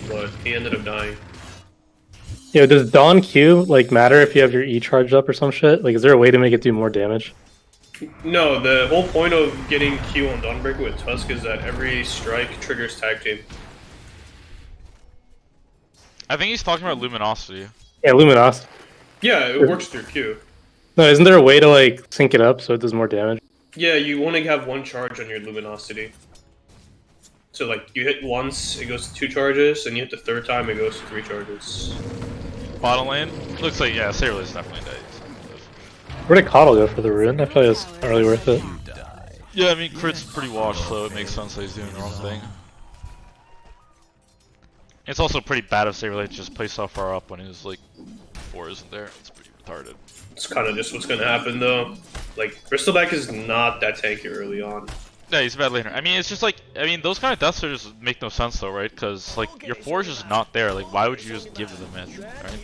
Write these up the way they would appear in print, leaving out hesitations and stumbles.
but he ended up dying. Yo, does Dawn Q like matter if you have your E charged up or some shit? Like, is there a way to make it do more damage? No, the whole point of getting Q on Dawnbreaker with Tusk is that every strike triggers tag team. I think he's talking about Luminosity. Yeah, Luminos. Yeah, it works through Q. No, isn't there a way to like sync it up so it does more damage? Yeah, you want to have one charge on your Luminosity. So like, you hit once, it goes to 2 charges, and you hit the third time, it goes to 3 charges. Bottom lane? Looks like, yeah, Saberla's definitely dead. Where did Coddle go for the rune? I feel like it's not really worth it. Yeah, I mean, Crit's pretty washed, so it makes sense that he's doing the wrong thing. It's also pretty bad if Saberlight just plays so far up when his, like, 4 isn't there. It's pretty retarded. It's kind of just what's going to happen, though. Like, Bristleback is not that tanky early on. Yeah, he's a bad laner. I mean, it's just like, I mean, those kind of deaths just make no sense though, right? Because, like, your 4 is just not there. Like, why would you just give the myth, right?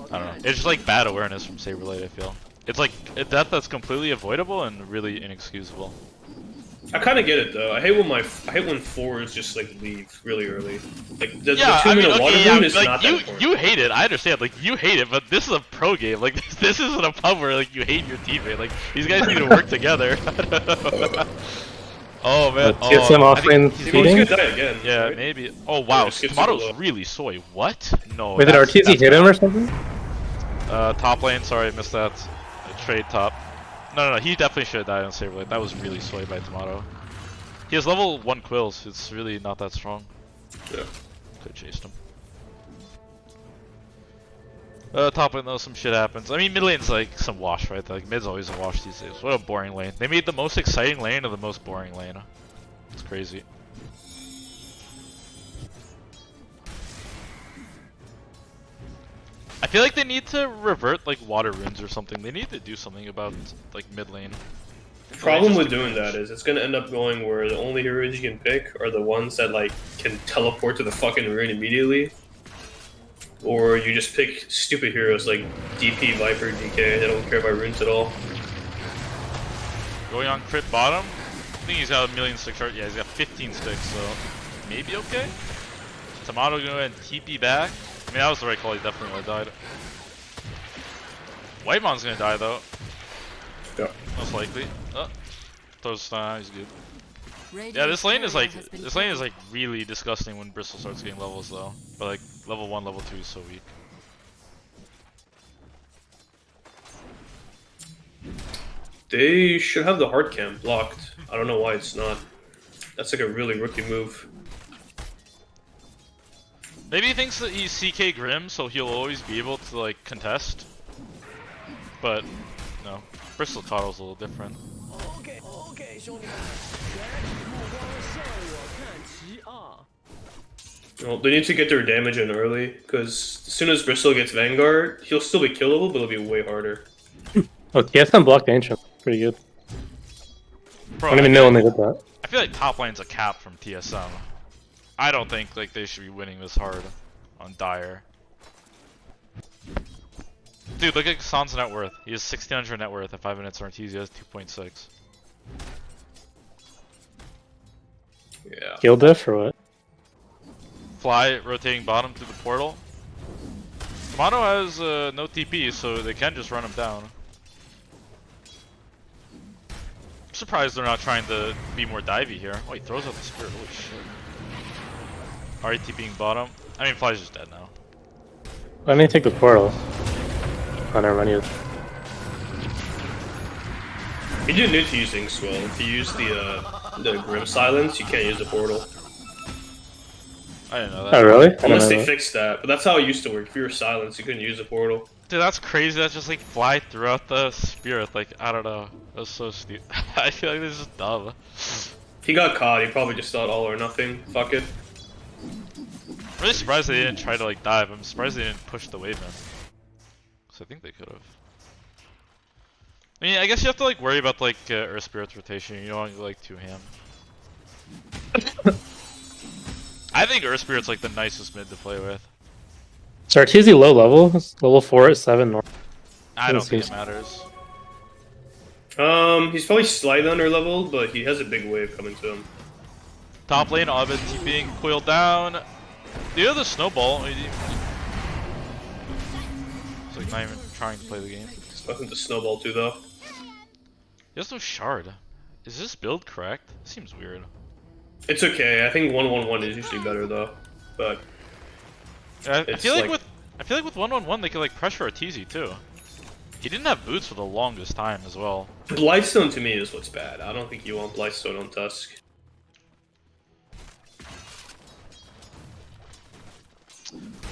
I don't know. It's just like bad awareness from Saberlight, I feel. It's like a death that's completely avoidable and really inexcusable. I kind of get it though. I hate when 4s just like leave really early. Like the 2 I mean, minute water okay, rune is like, not that important. you hate it. I understand. Like, you hate it, but this is a pro game. Like, this isn't a pub where like you hate your teammate. Like, these guys need to work together. Oh man. TSM offlane He's feeding? gonna die again. Yeah, right? maybe. Oh wow, Skips Tomato's super low. really soy. What? No. Wait, did RTZ hit him or something? Top lane. Sorry, I missed that. Trade top. No, he definitely should have died on Saberlight. That was really soy by Tomato. He has level 1 quills. It's really not that strong. Yeah. Could have chased him. Top lane though, some shit happens. I mean, mid lane's like some wash, right? Like, mid's always a wash these days. What a boring lane. They made the most exciting lane of the most boring lane. It's crazy. I feel like they need to revert like water runes or something. They need to do something about like mid lane. The problem with doing that is it's gonna end up going where the only heroes you can pick are the ones that like can teleport to the fucking rune immediately. Or you just pick stupid heroes like DP, Viper, DK, they don't care about runes at all. Going on crit bottom. I think he's got 1,000,000 stick chart. Yeah, he's got 15 sticks, so maybe okay. Tomato going to go ahead and TP back. I mean, that was the right call. He definitely would have died. Whitemon's gonna die though. Yeah. Most likely. Oh, throws he's good. Yeah, this lane is like really disgusting when Bristol starts getting levels though. But like level 1, level 2 is so weak. They should have the hard cam blocked. I don't know why it's not. That's like a really rookie move. Maybe he thinks that he's CK Grim, so he'll always be able to like contest. But no, Bristol Toddle's a little different. Well, they need to get their damage in early, because as soon as Bristol gets Vanguard, he'll still be killable, but it'll be way harder. Oh, TSM blocked Ancient. Pretty good. Bro, I don't even know when they did that. I feel like top lane's a cap from TSM. I don't think like they should be winning this hard on Dire. Dude, look at Hassan's net worth. He has 1,600 net worth at 5 minutes. Ortiz has 2.6. Yeah. Kill diff or what? Fly rotating bottom through the portal. Tomato has no TP, so they can just run him down. I'm surprised they're not trying to be more divey here. Oh, he throws out the spirit. Holy shit. Already TPing bottom. I mean, Fly's just dead now. Why didn't he take the portal? Oh, never mind. He didn't need to use Inkswell. If you use the Grim Silence, you can't use the portal. I didn't know that. Oh, really? I Unless don't they know. fixed that, but that's how it used to work. If you were silenced, you couldn't use the portal. Dude, that's crazy. That's just like Fly throughout the spirit. Like, I don't know. That's so stupid. I feel like this is dumb. He got caught. He probably just thought all or nothing. Fuck it. I'm really surprised they didn't try to like dive. I'm surprised they didn't push the wave in. Cause I think they could have. I mean, I guess you have to like worry about like Earth Spirit's rotation. You don't want to like 2-ham. I think Earth Spirit's like the nicest mid to play with. So Arteezy low level? It's level 4 at 7 north. I don't think it matters. He's probably slightly under leveled, but he has a big wave coming to him. Top lane, Ovid TPing, coil down. The other snowball. It's like not even trying to play the game. There's nothing to snowball to though. He has no shard. Is this build correct? Seems weird. It's okay. I think 1-1-1 is usually better though, but I feel like like- with 1-1-1 they could like pressure Arteezy too. He didn't have boots for the longest time as well. Blightstone to me is what's bad. I don't think you want Blightstone on Tusk.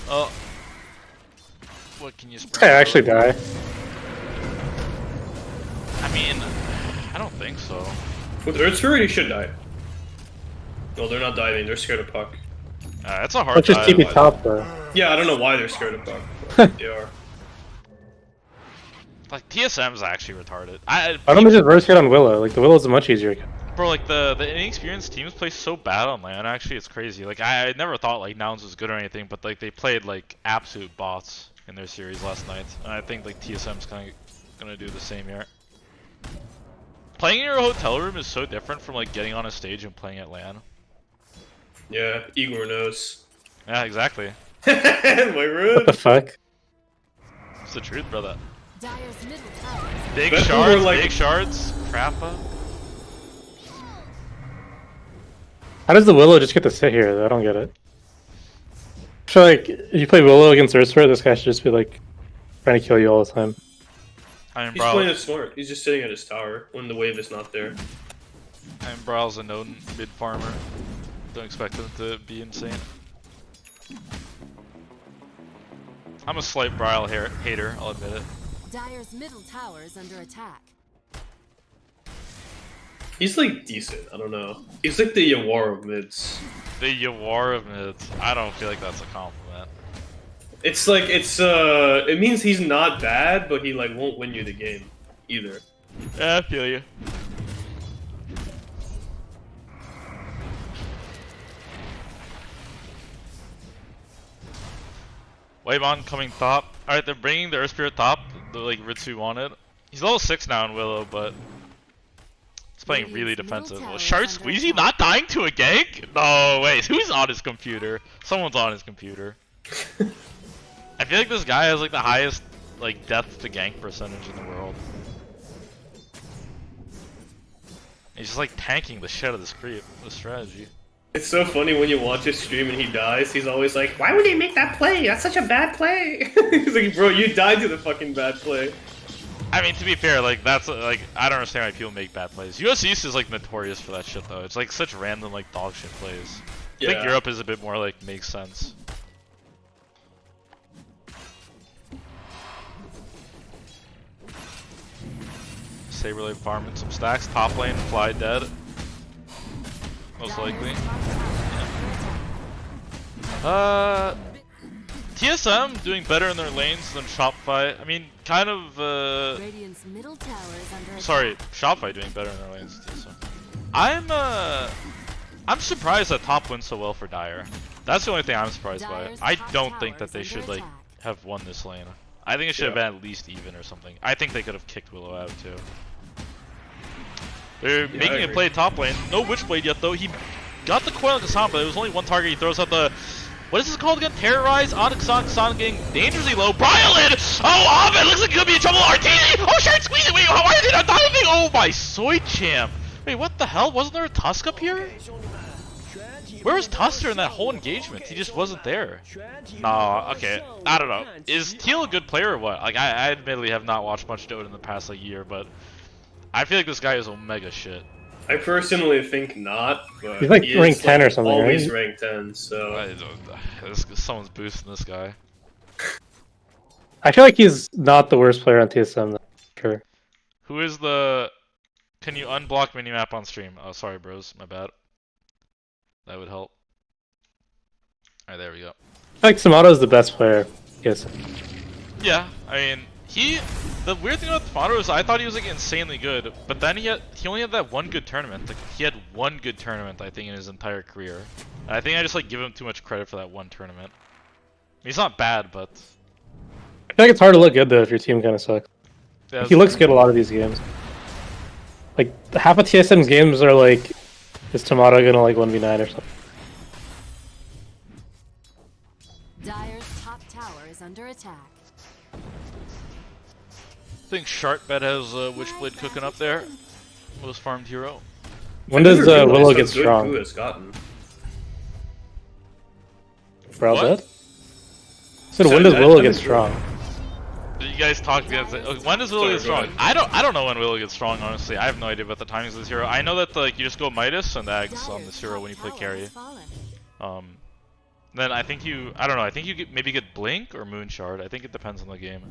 Oh. What can you This spray? guy actually die. I mean, I don't think so. With Earth Spirit, he should die. No, they're not diving. They're scared of Puck. That's a hard Let's just dive, keep it but- top though. Yeah, I don't know why they're scared of Puck. But they are. Like TSM's actually retarded. Why don't they just verse hit on Willow? Like the Willow's a much easier. Bro, like the inexperienced teams play so bad on LAN. Actually, it's crazy. Like I never thought like Nouns was good or anything, but like they played like absolute bots in their series last night, and I think like TSM's kind of gonna do the same here. Playing in your hotel room is so different from like getting on a stage and playing at LAN. Yeah, Igor knows. Yeah, exactly. My What the rude. fuck? It's the truth, brother. Dyer's middle tower. Big That's when shards, we're, like- big shards, crappa. How does the Willow just get to sit here? I don't get it. I feel like if you play Willow against Ursula, this guy should just be like trying to kill you all the time. I mean, He's playing Brawl, it smart. He's just sitting at his tower when the wave is not there. Brawl's a known mid farmer. Don't expect him to be insane. I'm a slight Brawl hater, I'll admit it. Dyer's middle tower is under attack. He's like decent. I don't know. He's like the Yawar of mids. The Yawar of mids. I don't feel like that's a compliment. It's like it means he's not bad, but he like won't win you the game either. Yeah, I feel you. Waybon coming top. Alright, they're bringing the Earth Spirit top, the like Ritsu wanted. He's level 6 now in Willow, but he's playing really defensive. Well, Shard Squeezy not dying to a gank? No, wait, who's on his computer? Someone's on his computer. I feel like this guy has like the highest like death to gank percentage in the world. He's just like tanking the shit out of this creep, this strategy. It's so funny when you watch his stream and he dies. He's always like, "Why would he make that play? That's such a bad play." He's like, "Bro, you died to the fucking bad play." I mean, to be fair, like that's like I don't understand why people make bad plays. US East is like notorious for that shit though. It's like such random like dog shit plays. I think Yeah. Europe is a bit more like makes sense. Saberlane farming some stacks. Top lane, fly dead. Most likely. TSM doing better in their lanes than Shopify. I mean, kind of. Radiant's middle tower is under attack. Sorry, Shopify doing better in their lanes too. So. I'm surprised that top went so well for Dyer. That's the only thing I'm surprised by. Dyer's I top don't think tower that they is should under like attack. have won this lane. I think it should have Yeah. been at least even or something. I think they could have kicked Willow out too. They're I making it agree. play top lane. No Witchblade yet though. He got the coil on Kassan, but it was only one target. He throws out the. What is this called again? Terrorize on Kassan. Kassan getting dangerously low. Bryolin! Oh, Ovid! Looks like he's gonna be in trouble. Artini! Oh, Shard squeezing! Wait, why are they not diving? Oh, my soy champ! Wait, what the hell? Wasn't there a Tusk up here? Where was Tuster in that whole engagement? He just wasn't there. No, okay. I don't know. Is Teal a good player or what? Like, I admittedly have not watched much Dota in the past like year, but I feel like this guy is omega shit. I personally think not, but He's like he rank is, 10 or something, always right? rank 10, so Someone's boosting this guy. I feel like he's not the worst player on TSM. Though. Sure. Who is the... Can you unblock minimap on stream? Oh, sorry, bros. My bad. That would help. Alright, there we go. I feel like Samato's the best player. Yes. Yeah, I mean, the weird thing about Tomato is I thought he was like insanely good, but then he only had that one good tournament. Like he had one good tournament, I think, in his entire career. And I think I just like give him too much credit for that one tournament. I mean, he's not bad, but I feel like it's hard to look good though if your team kind of sucks. yeah, He looks good a lot of these games. Like half of TSM's games are like, is Tomato gonna like 1v9 or something? Dire's top tower is under attack. I think Sharkbed has Witchblade cooking up there. Most farmed hero. When does Willow get Who strong? has gotten? Brawl What? dead? So when does Willow get strong? You guys talked against it. Okay, when does Willow get strong? I don't know when Willow gets strong, honestly. I have no idea about the timings of this hero. I know that like you just go Midas and Ags on this hero when you play carry. Then I think I don't know, I think you maybe get Blink or Moon Shard. I think it depends on the game.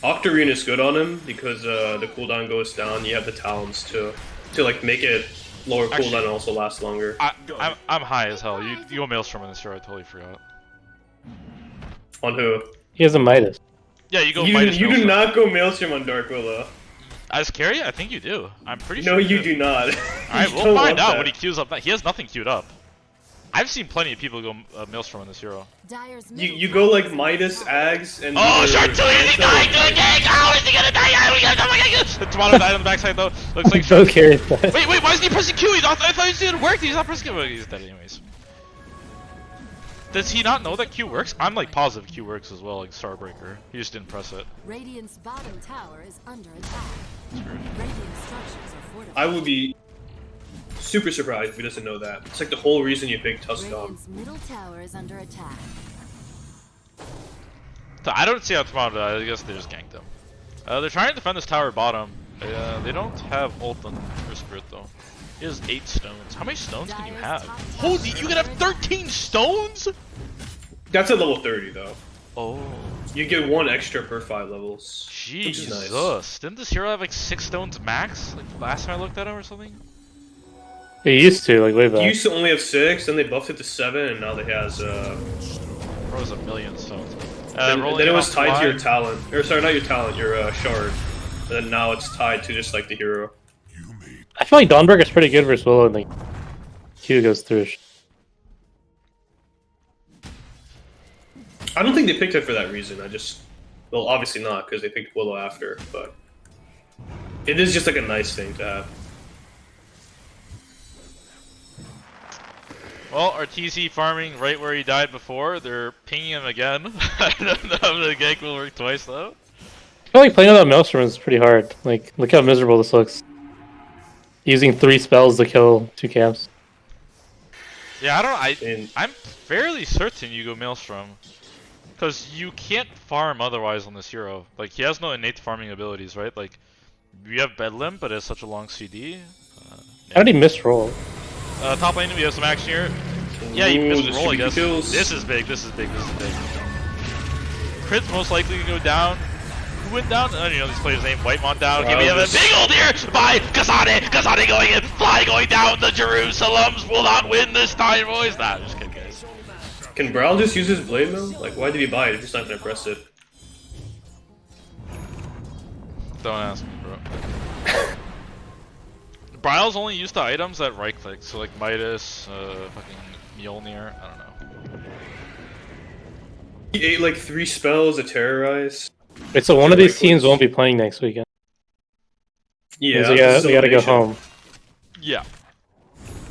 Octarine is good on him because the cooldown goes down. You have the talents to like make it lower cooldown and also last longer. I'm high as hell. You go Maelstrom in this hero, I totally forgot. On who? He has a Midas. Yeah, you go You Midas do Maelstrom. not go Maelstrom on Dark Willow. As carry? I think you do. I'm pretty sure. No, you do not. Alright, You we'll don't find want out that. when he queues up. He has nothing queued up. I've seen plenty of people go Maelstrom on this hero. Dire's You go like Midas, Ags, and. Oh, either Shark 2 is dying to the gang! How is he gonna die? Oh my god! The Tomato died on the backside though. Looks like Both carries that. Wait, why isn't he pressing Q? I thought he was doing it work. He's not pressing Q. Well, he's dead anyways. Does he not know that Q works? I'm like positive Q works as well, like Starbreaker. He just didn't press it. Radiant's bottom tower is under attack. Radiant structures are fortified. I would be super surprised if he doesn't know that. It's like the whole reason you picked Tuscan. Radiant's middle tower is under attack. So I don't see how Tomato died. I guess they just ganked him. They're trying to defend this tower bottom. They don't have ult on her Spirit though. He has 8 stones. How many stones can you have? Holy, you can have 13 stones? That's at level 30 though. Oh. You get 1 extra per 5 levels. Which is nice. Jesus. Didn't this hero have like 6 stones max? Like last time I looked at him or something? He used to, like way He back. used to only have 6, then they buffed it to 7, and now they has Bro has a million stones. then rolling it was off tied to your line. talent. Or sorry, not your talent, your shard. And then now it's tied to just like the hero. I feel like Dawnbreaker's pretty good versus Willow, and the Q goes through. I don't think they picked it for that reason. Well, obviously not, because they picked Willow after, but it is just like a nice thing to have. Well, RTZ farming right where he died before. They're pinging him again. I don't know if the gank will work twice though. I feel like playing without Maelstrom is pretty hard. Like, look how miserable this looks. Using 3 spells to kill 2 camps. Yeah, And I'm fairly certain you go Maelstrom. Because you can't farm otherwise on this hero. Like, he has no innate farming abilities, right? Like, you have Bedlam, but it has such a long CD. How did he miss roll? Top lane, we have some action here. Yeah, you Ooh, missed the roll, I stupid guess. kills. This is big, this is big, this is big. Crit's most likely to go down. Who went down? I don't even know this player's name. Whitemont down. Okay, we have a big ult here by Kasane! Kasane going in! Fly going down! The Jerusalems will not win this time, boys! Nah, just kidding, guys. can Brawl just use his blade though? Like, why did he buy it if he's not gonna press it? Don't ask me, bro. Bryle's only used to items that right click, so like Midas, fucking Mjolnir, I don't know. He ate like 3 spells to terrorize. Wait, so one of these teams won't be playing next weekend. Yeah, So we gotta go elimination. home. Yeah.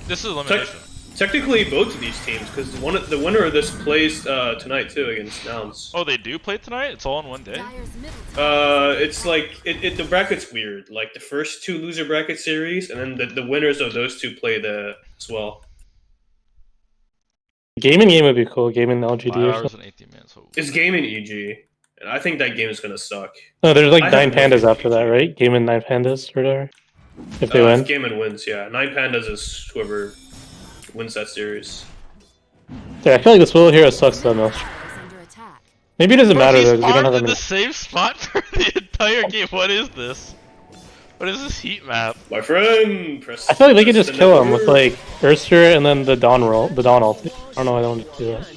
This is elimination. Technically, both of these teams, because the winner of this plays tonight too against Nouns. Oh, they do play tonight? It's all in one day? Dire's middle tower It's like the bracket's weird. Like the first 2 loser bracket series, and then the winners of those 2 play as well. Gaming game would be cool. Gaming LGD 5 or hours something. and 18 minutes. Oh. It's game in EG, and I think that game is gonna suck. No, there's like I 9 have no pandas faith after in that, EG. right? Game in 9 pandas or whatever. If they win. If Game wins, yeah. 9 pandas is whoever wins that series. Yeah, I feel like this Willow hero sucks though, Milch. is under attack. Maybe it doesn't Bro, matter he's though, because we don't farmed have in that the many. same spot for the entire game. What is this? What is this heat map? My friend, press. I feel like they could press just the kill him number. with like Urstra and then the Dawn ulti. I don't know why they want to do that.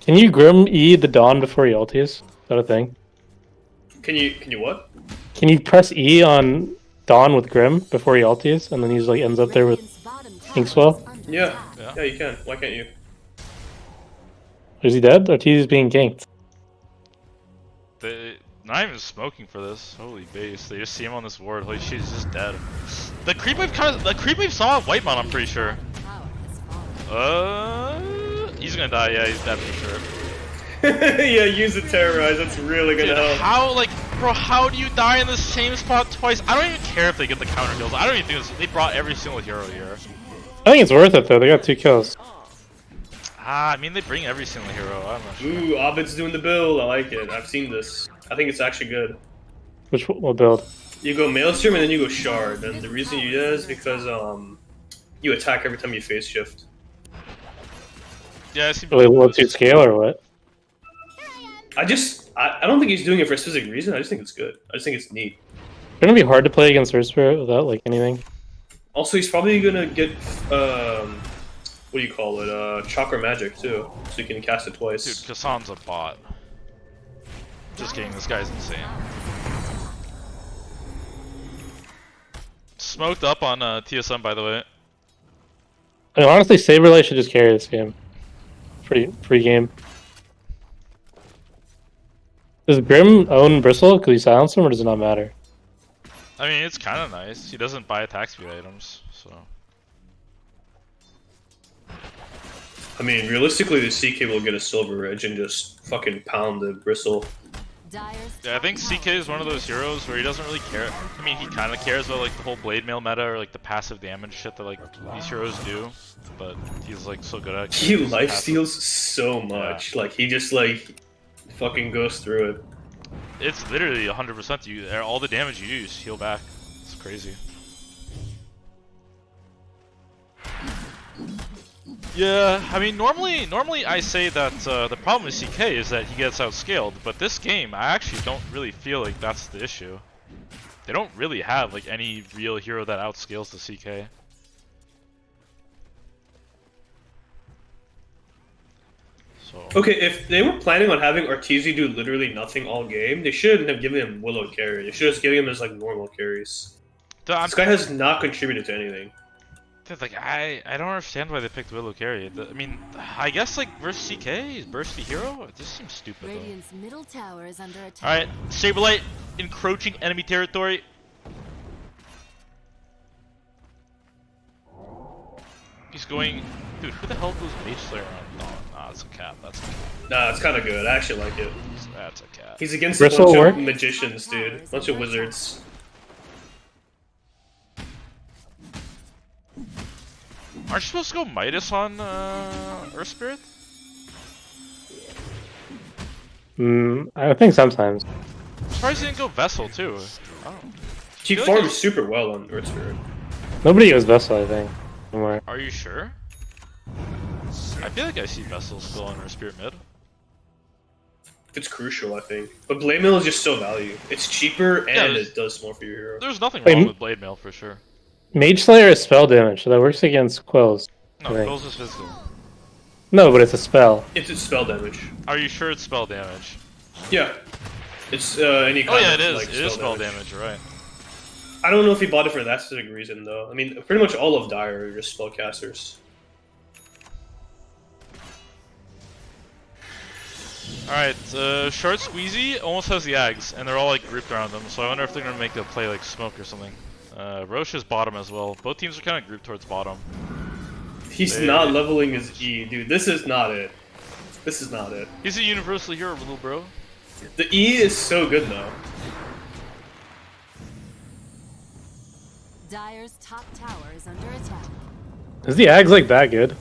Can you Grim E the Dawn before he ultis? Is that a thing? Can you what? Can you press E on Dawn with Grim before he ultis, and then he's like ends up there with Radiant's bottom tower Inkswell? is under Yeah. attack. Yeah. Yeah, you can. Why can't you? Is he dead? Or he's being ganked? They not even smoking for this. Holy base. They just see him on this ward. Holy shit, he's just dead. The creep wave saw Whitemon, I'm pretty sure. Tower has fallen. He's gonna die. Yeah, he's dead for sure. Yeah, use the terrorize. That's really gonna Dude, help. how, like, bro, how do you die in the same spot twice? I don't even care if they get the counter kills. I don't even think they brought every single hero here. I think it's worth it though. They got 2 kills. I mean, they bring every single hero. I'm not sure. Ooh, Ovid's doing the build. I like it. I've seen this. I think it's actually good. Which will build? You go Maelstrom and then you go Shard. And the reason you do that is because you attack every time you phase shift. Yeah, I see. Really low 2 scale or what? I don't think he's doing it for a specific reason. I just think it's good. I just think it's neat. It's gonna be hard to play against Earth Spirit without like anything. Also, he's probably gonna get what do you call it? Chakra magic too, so you can cast it twice. Dude, Kassan's a bot. Just kidding. This guy's insane. Smoked up on TSM, by the way. I mean, honestly, Saberlight should just carry this game. Pretty free game. Does Grim own Bristle? Because he silenced him, or does it not matter? I mean, it's kind of nice. He doesn't buy attack speed items, so. I mean, realistically, the CK will get a Silver Edge and just fucking pound the Bristle. Yeah, I think CK is one of those heroes where he doesn't really care. I mean, he kind of cares about like the whole blade mail meta or like the passive damage shit that like these heroes do, but he's like so good at. He lifesteals so much. Yeah. Like he just like fucking goes through it. It's literally 100%. You all the damage you use heal back. It's crazy. Yeah, I mean, normally I say that the problem with CK is that he gets outscaled, but this game, I actually don't really feel like that's the issue. They don't really have like any real hero that outscales the CK. So. Okay, if they were planning on having Arteezy do literally nothing all game, they shouldn't have given him Willow carry. They should have just given him as like normal carries. This guy has not contributed to anything. Dude, like I don't understand why they picked Willow carry. I mean, I guess like versus CK, he's bursty hero. It just seems stupid Radiant's middle tower is under attack. All right, Saberlight encroaching enemy territory. He's going. Dude, who the hell goes Mage Slayer on? Nah, that's a cap. That's a cap. Nah, it's kind of good. I actually like it. That's a cap. He's against a bunch of magicians, dude. Bunch of wizards. Aren't you supposed to go Midas on Earth Spirit? I think sometimes. I'm surprised he didn't go Vessel too. Oh. He farms super well on Earth Spirit. Nobody goes Vessel, I think. Anymore. Are you sure? I feel like I see Vessel still on Earth Spirit mid. It's crucial, I think. But Blade Mail is just so value. It's cheaper and it does more for your hero. There's nothing wrong with Blade Mail for sure. Mage Slayer is spell damage, so that works against Quills. No, Quills is physical. No, but it's a spell. It's a spell damage. Are you sure it's spell damage? Yeah. It's any kind of, oh yeah, it is. Like, it is spell damage, you're right. I don't know if he bought it for that specific reason, though. I mean, pretty much all of Dire are just spellcasters. Alright, Short Squeezy almost has the Ags, and they're all like grouped around them, so I wonder if they're gonna make a play like Smoke or something. Roche is bottom as well. Both teams are kind of grouped towards bottom. He's not leveling his E, dude. This is not it. This is not it. He's a universal hero, little bro. The E is so good, though. Dire's top tower is under attack. Is the Ags like that good?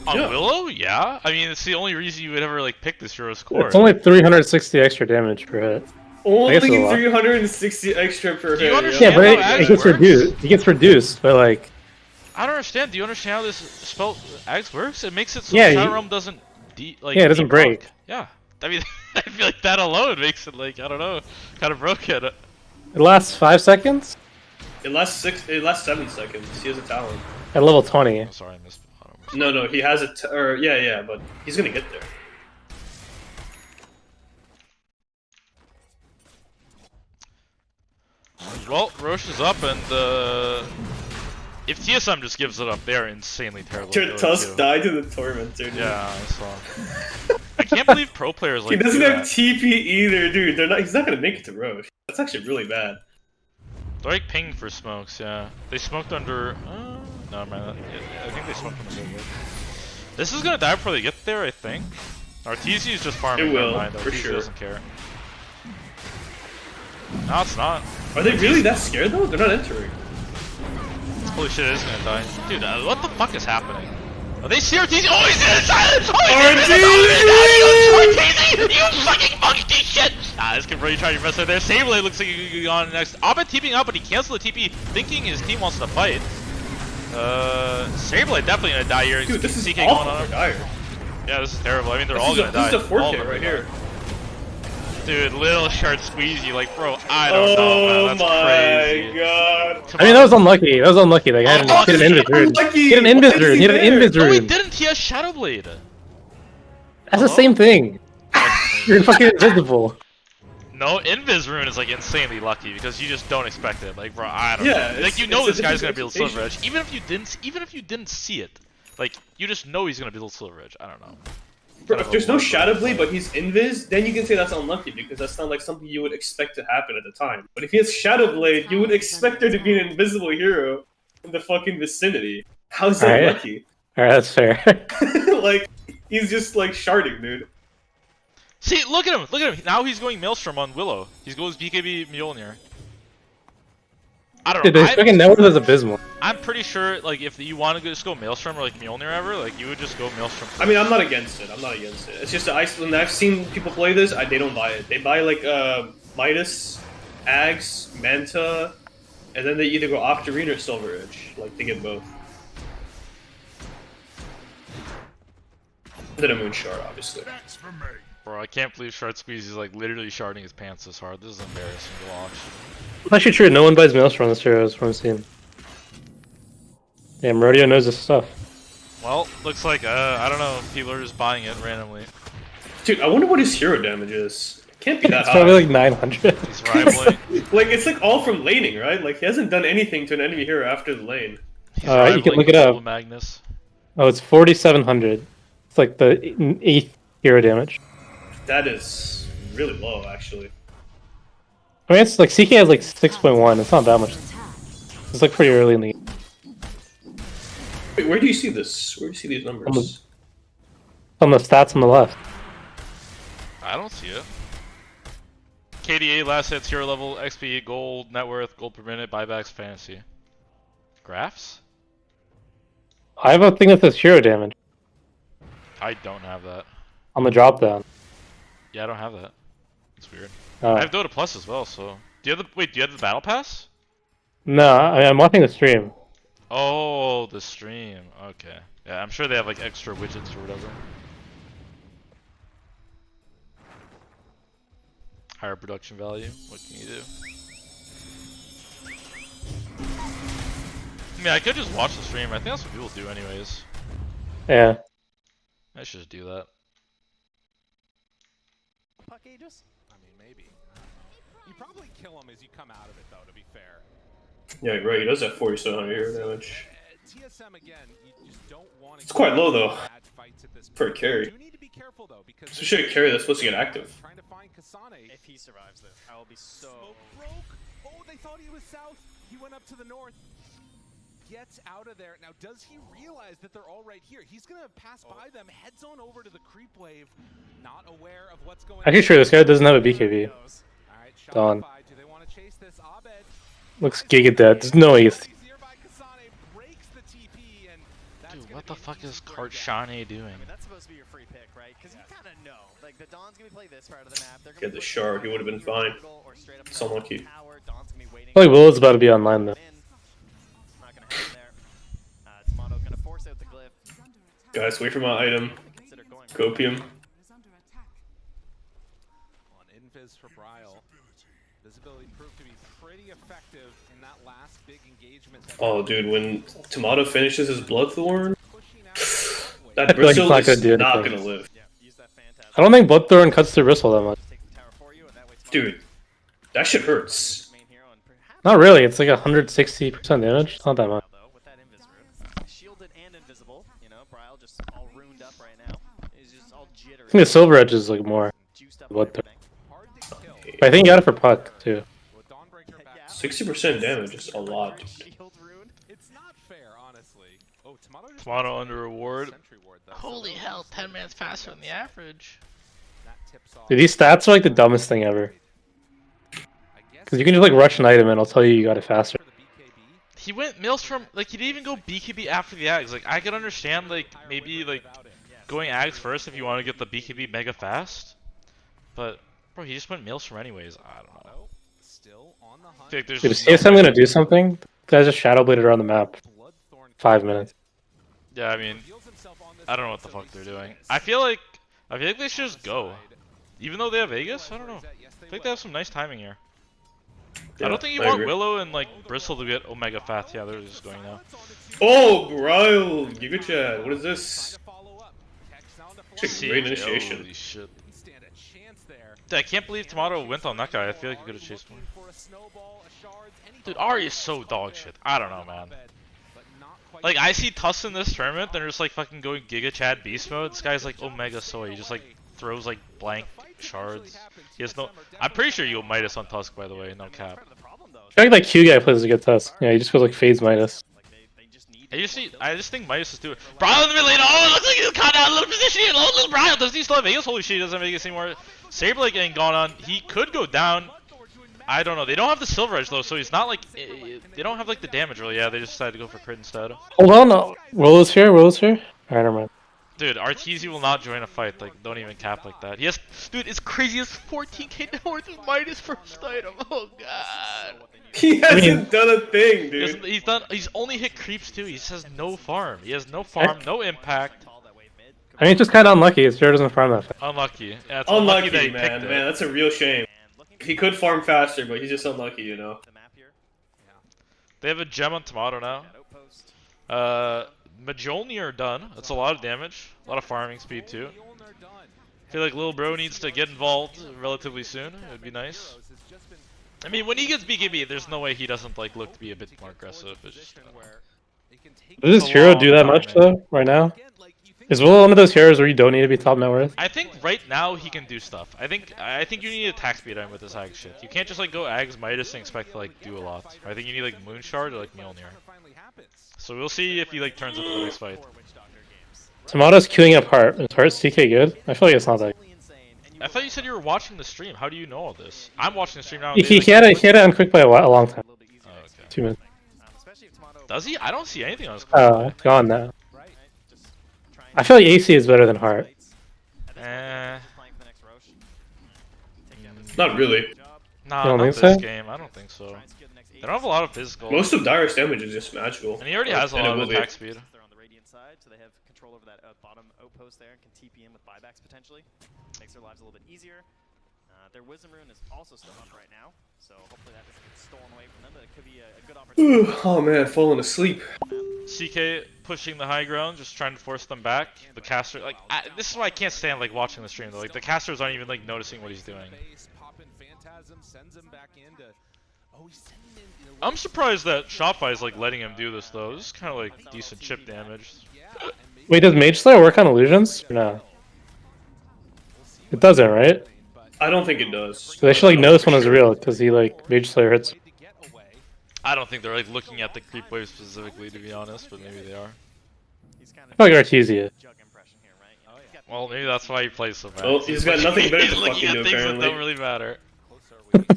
On Willow? Yeah. I mean, it's the only reason you would ever like pick this hero's core. It's only 360 extra damage per hit. Only 360 extra per hit. Yeah, but it gets reduced. It gets reduced, but like. I don't understand. Do you understand how this spell Ags works? It makes it so Shadow Realm doesn't it doesn't break. Yeah. I mean, I feel like that alone makes it like I don't know, kind of broken. It lasts 5 seconds. It lasts 7 seconds. He has a talent. At level 20. Oh, sorry, I missed. No, he has a yeah, but he's gonna get there. Well, Roche is up, and if TSM just gives it up, they are insanely terrible. Tusk died to the Tormentor, dude. Yeah, I saw. I can't believe pro players like he doesn't have TP either, dude. He's not gonna make it to Roche. That's actually really bad. They're like pinged for smokes, yeah. They smoked under. No, man. I think they smoked under. This is gonna die before they get there, I think. Our TC is just farming. It will, never mind, though. for TC sure. doesn't care. No, it's not. Are they really that scared though? They're not entering. Holy shit, it is gonna die. Dude, what the fuck is happening? Are they see RTZ? Oh, he's in silence! Oh, he's in RTZ! You fucking monkey shit! This could really try your best right there. Sableye looks like he's on next. Abed TPing up, but he canceled the TP, thinking his team wants to fight. Sableye definitely gonna die here. Dude, this is CK awful going on for him. Dire. Yeah, this is terrible. I mean, they're all gonna die. This is a All of 4K them right gonna here. die. Dude, little shard squeezy, like, bro, I don't know, man. That's crazy. Oh my god. I mean, that was unlucky. That was unlucky. Like, I had Unlucky. an invis rune. Unlucky. Get an Why invis is rune. he Get an there? invis No, he rune. didn't. He has Shadow Blade. That's the same thing. You're fucking invisible. No, Invis Rune is like insanely lucky because you just don't expect it. Like, bro, I don't Yeah, know. Like, you it's know a this guy's different gonna be the Silver expectation. Edge. Even if you didn't see it, like, you just know he's gonna be the Silver Edge. I don't know. Bro, if there's no Shadow Blade but he's invis, then you can say that's unlucky because that's not like something you would expect to happen at the time. But if he has Shadow Blade, you would expect there to be an invisible hero in the fucking vicinity. How's that Alright. lucky? Alright, that's fair. Like, he's just like sharding, dude. See, look at him. Look at him. Now he's going Maelstrom on Willow. He goes BKB Mjolnir. I don't Dude, know. this fucking network is abysmal. I'm pretty sure, like, if you want to just go Maelstrom or like Mjolnir ever, like, you would just go Maelstrom. I mean, I'm not against it. It's just when I've seen people play this, they don't buy it. They buy like Midas, Ags, Manta, and then they either go Octarine or Silver Edge. Like they get both. And then a Moon Shard, obviously. Bro, I can't believe Shard Squeeze is like literally sharding his pants this hard. This is embarrassing to watch. Actually true, no one buys Maelstrom this year, as I'm seeing. Damn, Rodeo knows his stuff. Well, looks like, I don't know, people are just buying it randomly. Dude, I wonder what his hero damage is. It can't be that It's high. probably like 900. He's rivaling. Like, it's like all from laning, right? Like, he hasn't done anything to an enemy hero after the lane. He's You can rivaling look it up. Global Magnus. Oh, it's 4,700. It's like the 8th hero damage. That is really low, actually. I mean, it's like CK has like 6.1. It's not that much. It's like pretty early in the game. Wait, where do you see this? Where do you see these numbers? On the stats on the left. I don't see it. KDA, last hits, hero level, XP, gold, net worth, gold per minute, buybacks, fantasy. Graphs? I have a thing that says hero damage I don't have that. on the drop down. Yeah, I don't have that. It's weird. Oh. I have Dota Plus as well, so... Do you have the battle pass? No, I mean, I'm watching the stream. Oh, the stream. Okay. Yeah, I'm sure they have like extra widgets or whatever. Higher production value. What can you do? I mean, I could just watch the stream. I think that's what people do anyways. Yeah. I should just do that. Puck Aegis? I mean, maybe. You probably kill him as you come out of it, though, to be fair. Yeah, right. He does have 4,700 hero damage. TSM, again, you just don't want to... It's quite low, though, bad fights at this for a point. carry. You do need to be careful, though, because... Especially a carry that's supposed to get active. Trying to find Kasane. If he survives this, I will be so... Smoke broke. Oh, they thought he was south. He went up to the north. Gets out of there. Now, does he realize that they're all right here? He's going to pass by them, heads on over to the creep wave, not aware of what's going on. Actually, sure, this guy doesn't have a BKB. All right, Done. Shopify, do they want to chase this? Abed Looks giga dead. There's no way he's... nearby. Kasane breaks the TP, and that's Dude, gonna what be the an fuck easy is square gap. Karchane doing? I mean, that's supposed to be your free pick, right? Because you kind of know. Like, the Dawn's going to be play this part of the map. They're gonna Get the push shard, he you would've been either fine. brutal or straight up So no lucky. power. Dawn's gonna be waiting I feel like Willow's about to be online, though. Not going to happen there. Tomato going to force out the glyph. Guys, wait for my item. Consider going Copium. On Invis for Bryle. Visibility proved to be pretty effective in that last big engagement. Oh, dude, when Tomato finishes his Bloodthorn, Pushing out that way. that I feel like he's Bristle not is gonna do not anything. gonna live. Yeah, use that phantasm. I don't think Bloodthorn cuts through Bristle that much. Take the tower for you, and that way Tomato Dude, that shit hurts. main hero and perhaps Not really, it's like 160% damage. It's not that much. though with that invis rune. Shielded and invisible, you know, Bryle just all ruined up right now. He's just all jittery. I think the Silver Edge is like more. Juiced up What and the- everything. Hard to kill. But I think you got it for Puck, too. With Dawnbreaker back. 60% damage is a lot. Shield rune. It's not fair, honestly. Oh, Tomato Tomato under reward. Sentry ward, though. Holy hell, 10 minutes faster than the average. That tips off. Dude, these stats are like the dumbest thing ever. I guess Because you can just like rush an item and it'll tell you got it faster. for the BKB. He went Maelstrom, like he didn't even go BKB after the Ags. Like I could understand like maybe like going Ags first if you want to get the BKB mega fast. But bro, he just went Maelstrom anyways. I don't know. Oh, still on the hunt. I feel like there's Dude, is just no TSM way. gonna do something? Guys just shadow bladed around the map. Bloodthorn 5 minutes. Yeah, I mean, reveals himself on this I don't know what side, the so fuck they're he's doing. seen I it. feel like they should just go. Side. Even though they have Vegas, I don't know. Yes, I think they have some nice timing here. Yeah, I don't think you I want agree. Willow and like Bristle to get Omega Fast. Yeah, they're just going now. Oh, bro, Giga Chad, what is this? Trying to follow up. Text down to Check Florian. great initiation. Holy shit. Didn't stand a chance there. Dude, I can't believe Tomato went on that guy. I feel like he could have chased one. For a snowball, a shards, anything. Dude, Ari is so dog shit. I don't know, man. But not quite Like, I see Tuss in this tournament, they're just like fucking going Giga Chad Beast mode. This guy's like Omega Soy. He just like throws like blank shards. He has no. I'm pretty sure you go Midas on Tusk, by the way, no cap. Part of the problem, though, I feel like that Q guy plays a good test. Yeah, he just goes like phase Midas. like they just need. I just think Midas is doing. Brian in the mid lane. Oh, it looks like he's caught out a little position here. Little Brian. Does he still have Vegas? Holy shit, he doesn't have Vegas anymore. Saberlight getting gone on. He could go down. I don't know. They don't have the Silver Edge though, so he's not like. They don't have like the damage really. Yeah, they just decided to go for crit instead. Hold on, no. Willow's here, Willow's here. Alright, never mind. Dude, Arteezy will not join a fight. Like, don't even cap like that. He has, dude, it's crazy. He has 14k net worth with Midas first item. Oh god. He hasn't done a thing, dude. He's only hit creeps too. He just has no farm. He has no farm, no impact. I mean, it's just kind of unlucky. His Zero doesn't farm that fast. Unlucky. Yeah, it's Unlucky, that he man. picked Man, it. that's a real shame. He could farm faster, but he's just unlucky, you know. The map here. They have a gem on Tomato now. That outpost. Mjolnir are done. That's a lot of damage. A lot of farming speed too. I feel like Lil Bro needs to get involved relatively soon. It would be nice. I mean, when he gets BKB, there's no way he doesn't like look to be a bit more aggressive. It's just, Does this a hero long do that time, much man. though, right now? Is Willow one of those heroes where you don't need to be top net worth? I think right now he can do stuff. I think you need attack speed on with this Ag shit. You can't just like go Ags Midas and expect to like do a lot. I think you need like Moonshard or like Mjolnir. So we'll see if he like turns up in the next fight. Tomato's queuing up Heart. Is Heart CK good? I feel like it's not that. I thought you said you were watching the stream. How do you know all this? I'm watching the stream now. He had it on quick play a long time. Oh, okay. 2 minutes. Does he? I don't see anything on his. Oh, it's gone now. I feel like AC is better than Heart. Not really. Nah, You don't not think this so? game. I don't think so. They don't have a lot of physical. Most of Dire's damage is just magical. And he already has a And it lot will of be. attack speed. They're on the Radiant side, so they have control over that bottom outpost there and can TP in with buybacks potentially. Makes their lives a little bit easier. Their Wisdom Rune is also still up right now, so hopefully that doesn't get stolen away from them, but it could be a good opportunity. Oh man, falling asleep. CK pushing the high ground, just trying to force them back. The caster, like, this is why I can't stand like watching the stream though. Like the casters aren't even like noticing what he's doing. I'm surprised that Shopify is like letting him do this though. This is kind of like decent chip damage. Wait, does Mage Slayer work on illusions? Or no. It doesn't, right? I don't think it does. So they should like know this one is real because he like Mage Slayer hits. I don't think they're like looking at the creep wave specifically, to be honest, but maybe they are. I feel like Arteesia. Well, maybe that's why he plays so bad. Well, he's got nothing better to looking fucking at do, things that apparently. don't really matter. That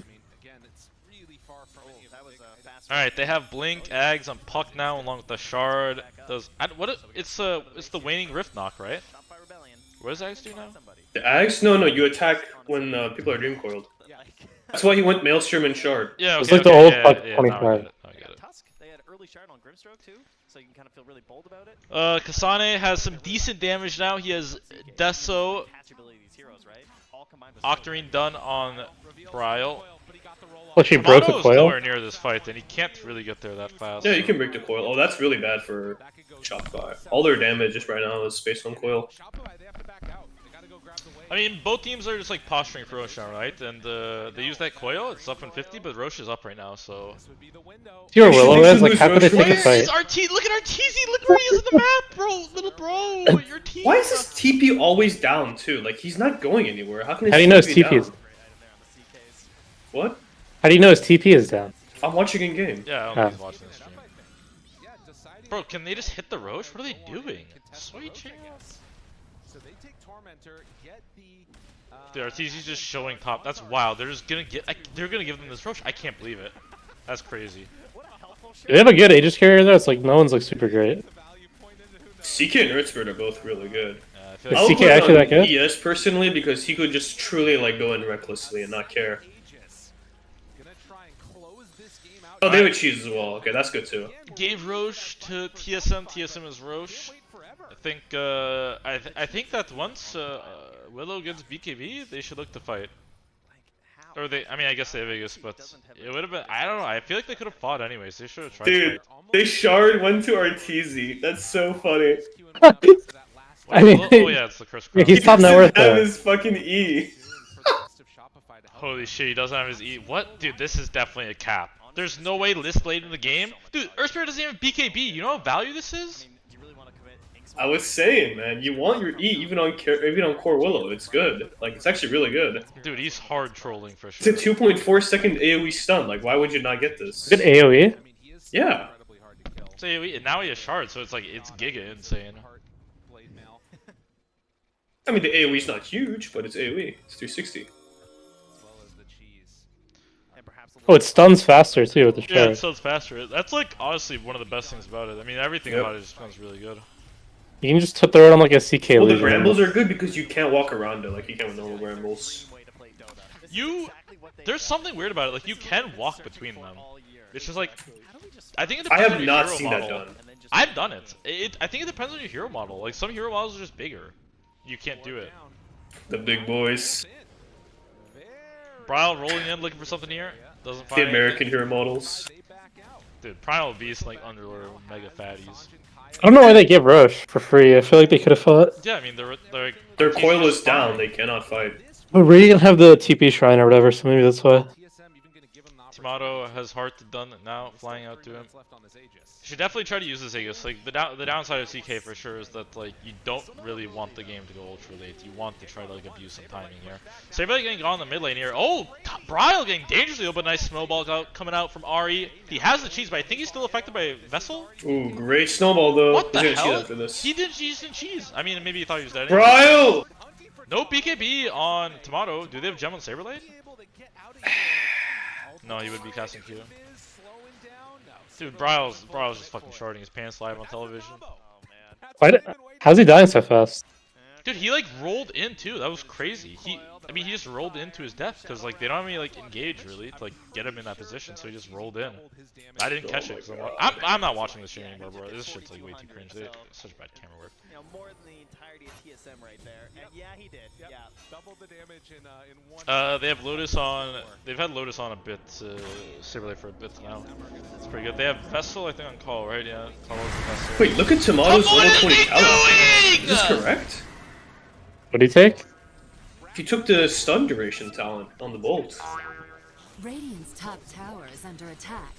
was a fast All right, they have Blink, Ags on Puck now, along with the Shard. It's the Waning Rift knock, right? Shopify Rebellion. What does Ags do now? The Ags? No, you attack when people are Dream Coiled. That's why he went Maelstrom and Shard. Yeah, okay, It's like the okay, old yeah, Puck yeah, 25. Now I get it. I get it. Tusk, they had early shard on Grimstroke too, so you can kind of feel really bold about it. Kasane has some decent damage now. He has Deso, Catchability of these heroes, right? All combined with Octarine done on Bryle. Well, she broke the Tomato is coil. nowhere near this fight, and he can't really get there that fast. Yeah, you can break the coil. Oh, that's really bad for Shopify. All their damage just right now is based on coil. I mean, both teams are just like posturing for Roche now, right? And they use that coil. It's up in 50, but Roche is up right now, so. See where Willow They should is? Like, lose how could they Roche. take a fight? Look at Arteezy! Look where he is in the map, bro! Little bro! Your team! Why is his TP always down too? Like he's not going anywhere. How can his How do you know his TP TP is? down? What? How do you know his TP is down? I'm watching in game. Yeah, I don't Ah. think he's watching the stream. bro, can they just hit the Roche? What are they doing? Sweet chance. So they take Tormentor, get the Dude, RTZ's just showing top. That's wild. They're just gonna get. They're gonna give them this Roche. I can't believe it. That's crazy. They have a good Aegis carrier there. It's like no one's like super great. CK and Earthbird are both really good. I feel Is I like would CK put it actually on that good? ES personally because he could just truly like go in recklessly and not care. Oh, they would cheese as well. Okay, that's good too. gave Roche to TSM. TSM is Roche. I think. I think that once Willow gets BKB, they should look to fight. Or they. I mean, I guess they have Vegas, but it would have been. I don't know. I feel like they could have fought anyways. They should have tried. Dude, they shard went to RTZ. That's so funny. I mean, oh yeah, it's the Chris yeah, Crown. he's top net doesn't worth have though. his fucking E. Holy shit, he doesn't have his E. What? Dude, this is definitely a cap. There's no way this late in the game. Dude, Earthspirit doesn't even BKB. You know how value this is? I was saying, man, you want your E even on Core Willow. It's good. Like, it's actually really good. Dude, he's hard trolling for It's sure. a 2.4 second AoE stun. Like, why would you not get this? Good AoE. Yeah. So AoE, and now he has shard, so it's like, it's giga insane. I mean, the AoE's not huge, but it's AoE. It's 360. Oh, it stuns faster too with the Yeah, it shard. sells faster. That's like, honestly, one of the best things about it. I mean, everything Yep. about it just sounds really good. You can just throw it on like a CK Well, the Legion. brambles are good because you can't walk around it like you can with normal brambles. There's something weird about it. Like, you can walk between them. It's just like, I think it I depends have on your not hero seen model. that done. I've done it. I think it depends on your hero model. Like, some hero models are just bigger. You can't do it. The big boys. Bryle rolling in, looking for something here. Doesn't find The American hero models. Dude, Primal Beast, like, Underlord, mega fatties. I don't know why they give Roche for free. I feel like they could have fought. Yeah, I mean, they're like... Their TC's coil is just fine. down. They cannot fight. But Radiant have the TP shrine or whatever, so maybe that's why. Tomato has heart to done it now, flying out to him. You should definitely try to use this Aegis. Like, the downside of CK for sure is that, like, you don't really want the game to go ultra late. You want to try to, like, abuse some timing here. So everybody getting gone in the mid lane here. Oh, Bryle getting dangerously open. Nice snowball coming out from Ari. He has the cheese, but I think he's still affected by Vessel. Ooh, great snowball though. What the He's gonna see hell? that for this. He didn't cheese. I mean, maybe he thought he was dead. Bryle! No BKB on Tomato. Do they have gem on Saberblade? No, he would be casting Q. Dude, Bryle's just fucking sharding his pants live on television. How's he dying so fast? Dude, he like rolled in too. That was crazy. I mean, he just rolled into his death because like they don't have any like engage really to like get him in that position, so he just rolled in. I didn't catch it because I'm not watching this stream anymore, bro. This shit's like way too cringe. It's such bad camera work. You know, more than the entirety of TSM right there. And yeah, he did. Yeah. Double the damage in one. They have Lotus on. They've had Lotus on a bit, Saberblade for a bit now. It's pretty good. They have Vessel, I think, on call, right? Yeah, call over Vessel. Wait, look at Tomato's What level is 20 he talent. doing? Is this correct? What do you take? He took the stun duration talent on the bolt. Radiant's top tower is under attack.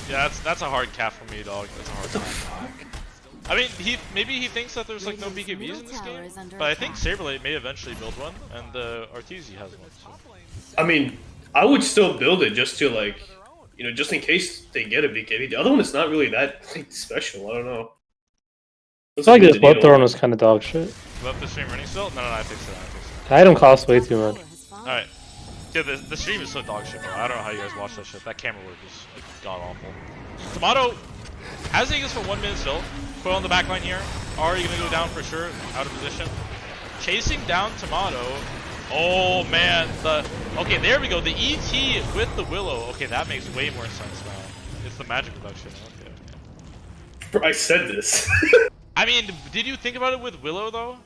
Yeah, that's a hard cap for me, dog. That's a hard cap. Fuck. I mean, maybe he thinks that there's like no BKBs in this game, but I think Saberblade may eventually build one, and Arteezy has one. So. I mean, I would still build it just to like, you know, just in case they get a BKB. The other one is not really that like, special. I don't know. I feel like the blood throne was kind of dog shit. Left the stream running still? No, I fixed it. The item costs way too much. Alright. Yeah, the stream is so dog shit, bro. I don't know how you guys watch that shit. That camera work is like god awful. Tomato has Aegis for 1 minute still. Put on the back line here. Ari gonna go down for sure. Out of position. Chasing down Tomato. Oh man, okay, there we go. The ET with the Willow. Okay, that makes way more sense now. It's the magic reduction. Okay. Bro, I said this. I mean, did you think about it with Willow though?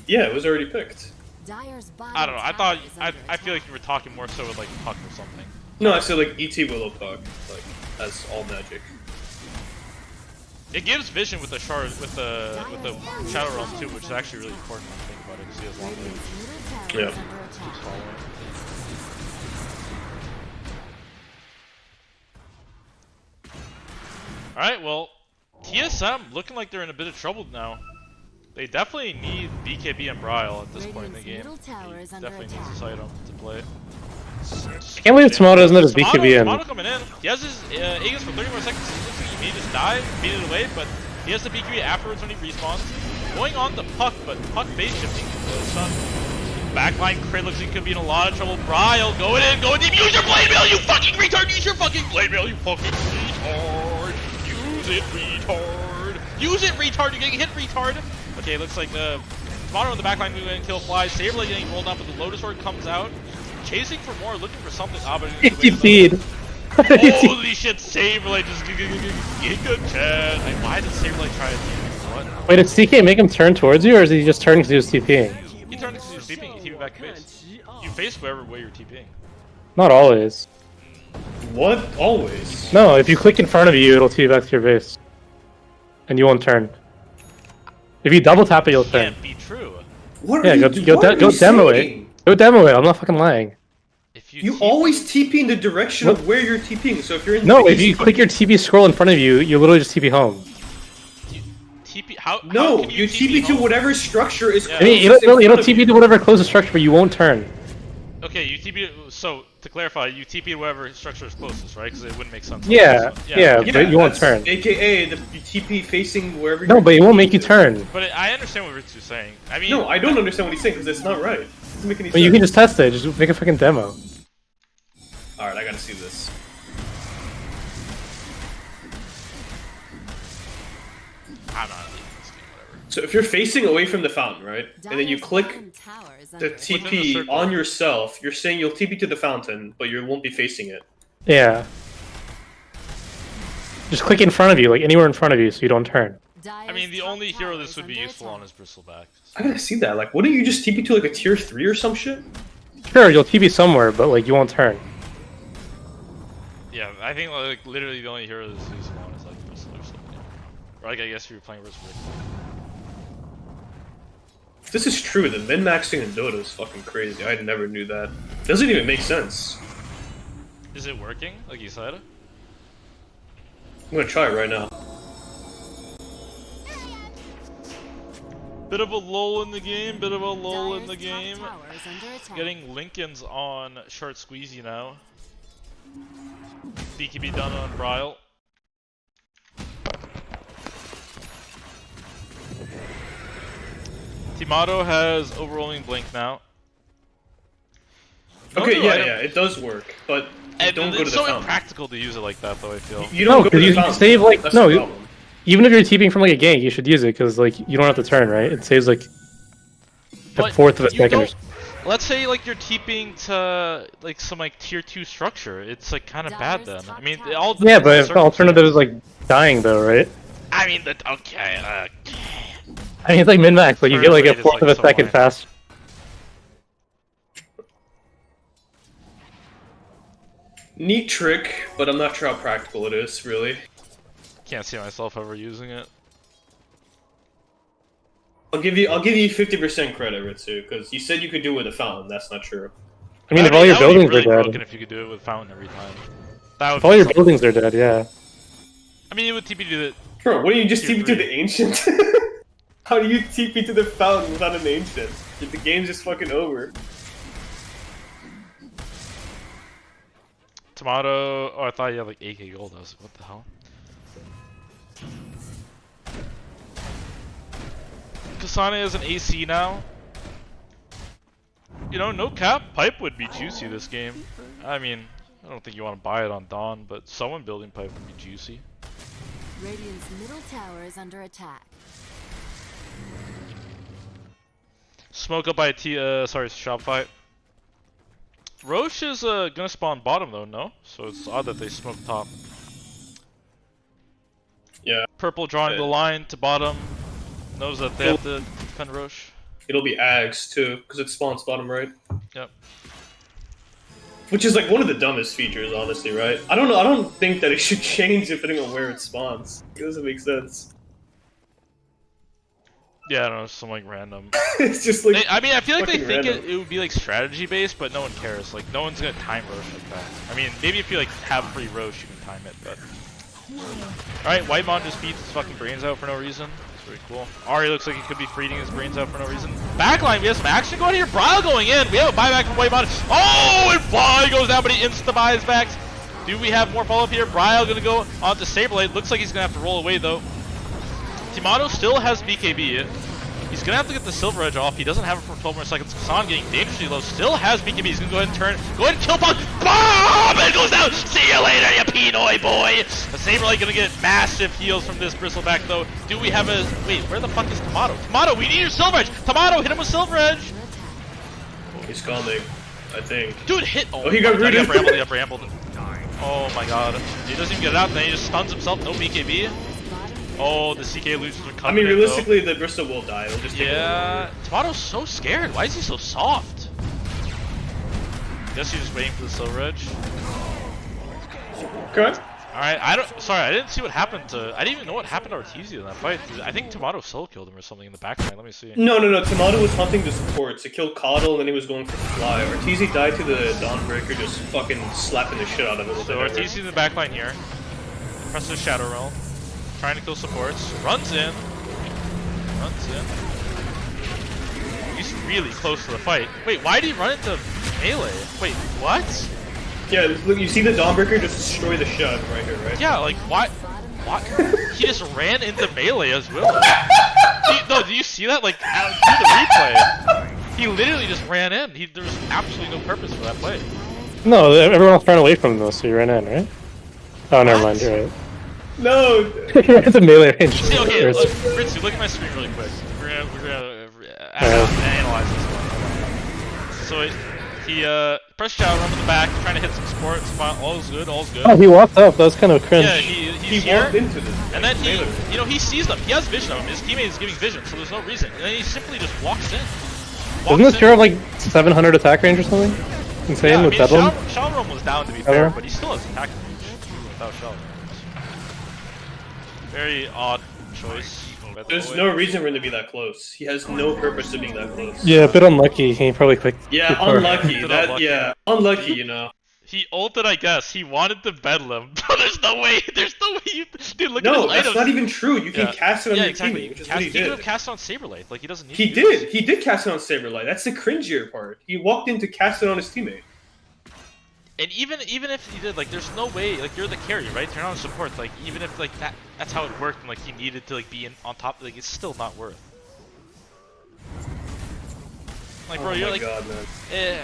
Yeah, it was already picked. I don't know. I feel like you were talking more so with like Puck or something. No, I said like ET Willow Puck, like as all magic. It gives vision with the shard with the Shadow Realm too, which is actually really important when you think about it because he has long range. Yeah. Keeps following. All right, well, TSM looking like they're in a bit of trouble now. They definitely need BKB and Bryle at this point in the game. He definitely needs this item to play. I can't believe Tomato doesn't have his BKB in. Tomato coming in. He has his Aegis for 30 more seconds. It looks like he may just die, beat it away, but he has the BKB afterwards when he respawns. Going on the Puck, but Puck base shifting. Backline crit looks like he could be in a lot of trouble. Bryle going in, going deep. Use your blade mail, you fucking retard! Use your fucking blade mail, you fucking retard! Use it, retard! Use it, retard! You're getting hit, retard! Okay, looks like Tomato in the backline moving and kill flies. Saberblade getting rolled up, but the Lotus Sword comes out. Chasing for more, looking for something. But He feed. holy shit, Saberblade just giga chat. Like, why did Saberblade try to do what? Wait, did CK make him turn towards you, or is he just turning because he was TPing? He turned because he was TPing, he TP'd back to base. You face wherever way you're TPing. Not always. What? Always? No, if you click in front of you, it'll TP back to your base. And you won't turn. If you double tap it, you'll turn. Can't be true. What Yeah, are go demo saying? it. Go demo it, I'm not fucking lying. If You TP always TP in the direction of where you're TPing, so if you're in No, the if you click your TP scroll in front of you, you literally just TP home. TP, how No, can you TP to home? whatever structure is Yeah. I mean, closest in it'll front of TP you. to whatever closest structure, but you won't turn. Okay, you TP, so to clarify, you TP to whatever structure is closest, right? Because it wouldn't make sense. Yeah, yeah, okay. but you won't that's turn. AKA the TP facing wherever No, you're but it won't make you TPing to. turn. But I understand what Ritsu's saying. I mean, No, I don't understand what he's saying because it's not right. It doesn't make any But sense. you can just test it, just make a fucking demo. Alright, I gotta see this. I'm not leaving this game, whatever. So if you're facing away from the fountain, right? And then you Dire's click bottom tower is the under Within the TP circle. on yourself, you're saying you'll TP to the fountain, but you won't be facing it. Yeah. Just click in front of you, like anywhere in front of you, so you don't turn. I mean, the only hero this would be useful on is Bristleback. I gotta see that. Like, wouldn't you just TP to like a tier 3 or some shit? Sure, you'll TP somewhere, but like you won't turn. Yeah, I think like literally the only hero that's useful on is like Bristle or something. Or like I guess if you're playing Bristle. If this is true, then min-maxing in Dota is fucking crazy. I never knew that. Doesn't even make sense. Is it working, like you said? I'm gonna try it right now. Bit of a lull in the game, bit of a lull in the game. Tower is under attack. Getting Lincolns on short squeezy now. BKB done on Bryle. Timato has overrolling blink now. Okay, Don't do yeah, item- yeah, it does work, but And don't go to it's the so fountain. impractical to use it like that, though. I feel. You don't No, go to 'cause the you fountain. save, like- That's no, the you- problem. Even if you're TPing from like a gank, you should use it because like you don't have to turn, right? It saves like a But fourth of a you second. Or don't- Let's say like you're TPing to like some like tier 2 structure. It's like kind of bad then. I mean, it all yeah, depends but on if the alternative is like dying though, right? I mean, okay. I mean, it's like min-max, like you Turn get like a rate is, fourth like, of a so second high. fast. Neat trick, but I'm not sure how practical it is, really. Can't see myself ever using it. I'll give you 50% credit, Ritsu, because you said you could do it with a fountain. That's not true. I mean, if That all would- your that would be buildings really are broken dead, if you could do it with fountain every time. That would if all be your something. buildings are dead, yeah. I mean, it would TP to the. Bro, what do you just Tier TP to three. the ancient? How do you TP to the fountain without an ancient? The game's just fucking over. Tomato. Oh, I thought you had like 8k gold. I was like, what the hell? Kasane is an AC now. You know, no cap. Pipe would be juicy this game. I mean, I don't think you want to buy it on Dawn, but someone building pipe would be juicy. Radiant's middle tower is under attack. Smoke up by Shopify. Roche is gonna spawn bottom though, no? So it's odd that they smoke top. Yeah, Purple drawing the line to bottom. Knows that they have to defend Roche. it'll be Ags too, because it spawns bottom right. Yep. Which is like one of the dumbest features, honestly, right? I don't know. I don't think that it should change depending on where it spawns. It doesn't make sense. Yeah, I don't know, some like random. It's just like. I mean, I feel like they fucking think random. it would be like strategy based, but no one cares. Like, no one's gonna time Roche like that. I mean, maybe if you like have free Roche, you can time it, but. Alright, Whitemon just beats his fucking brains out for no reason. It's Pretty cool. Ari looks like he could be freeing his brains out for no reason. Backline, we have some action going here. Bryle going in. We have a buyback from Waybot. Oh, and Fly goes down, but he insta-buys back. Do we have more follow-up here? Bryle going to go on to Saberlight. Looks like he's going to have to roll away, though. Timato still has BKB. He's going to have to get the Silver Edge off. He doesn't have it for 12 more seconds. Kasan getting dangerously low. Still has BKB. He's going to go ahead and turn. Go ahead and kill Punk. Bomb! And it goes down. See you later, you Pinoy boy. The Saberlight going to get massive heals from this Bristleback, though. Do we have a... Wait, where the fuck is Timato? Timato, we need your Silver Edge. Timato, hit him with Silver Edge. He's coming, I think. Dude, hit. Oh, he got rooted. He up rambled. Oh my god. He doesn't even get it out, then he just stuns himself. No BKB. Oh, the CK loses when I mean, realistically, the Bristol will die. It'll just take yeah, Timato's so scared. Why is he so soft? Guess he's just waiting for the Silver Edge. Okay. Alright, I didn't see what happened to... I didn't even know what happened to Arteezy in that fight. I think Timato solo killed him or something in the background. Let me see. No. Timato was hunting the supports. It killed Coddle, and then he was going for Fly. Arteezy died to the Dawnbreaker, just fucking slapping the shit out of him. So Arteezy in the backline here. Presses Shadow Realm. Trying to kill supports. Runs in. He's really close to the fight. Wait, why did he run into melee? Wait, what? Yeah, look, you see the Dawnbreaker just destroy the shit out of him right here, right? Yeah, like, what? He just ran into melee as well. Do you see that? Like, through the replay. He literally just ran in. There was absolutely no purpose for that play. No, everyone else ran away from him though, so you ran in, right? Oh, never mind, you're right. No! You ran into melee range. See, okay, Ritsu, look at my screen really quick. We're gonna analyze this one. So he pressed Shadow Realm in the back, trying to hit some support. All's good, all's good. Oh, he walked up. That was kind of cringe. Yeah, he's He here, walked into this. and then he sees them. He has vision of him. His teammate is giving vision, so there's no reason. And then he simply just walks in. Doesn't this hero have like 700 attack range or something? Insane Yeah, I with mean, Bedlam? Shadow Realm was down to be fair, but he still has attack range even without Shadow Realm. Very odd choice. There's no reason for him to be that close. He has no purpose to being that close. Yeah, a bit unlucky. He probably clicked. Yeah, unlucky. Unlucky, you know. He ulted, I guess. He wanted to Bedlam. There's no way. Dude, look at his No, items. that's not even true. You can cast it on your exactly. teammate, which is what he He could did. have cast it on Saberlight. Like, he doesn't need He to do did. this. He did cast it on Saberlight. That's the cringier part. He walked in to cast it on his teammate. And even if he did, like, there's no way. Like, you're the carry, right? You're not on support. Like, even if like that's how it worked, and like he needed to like be on top. Like, it's still not worth. Like, bro, you're like, God, man.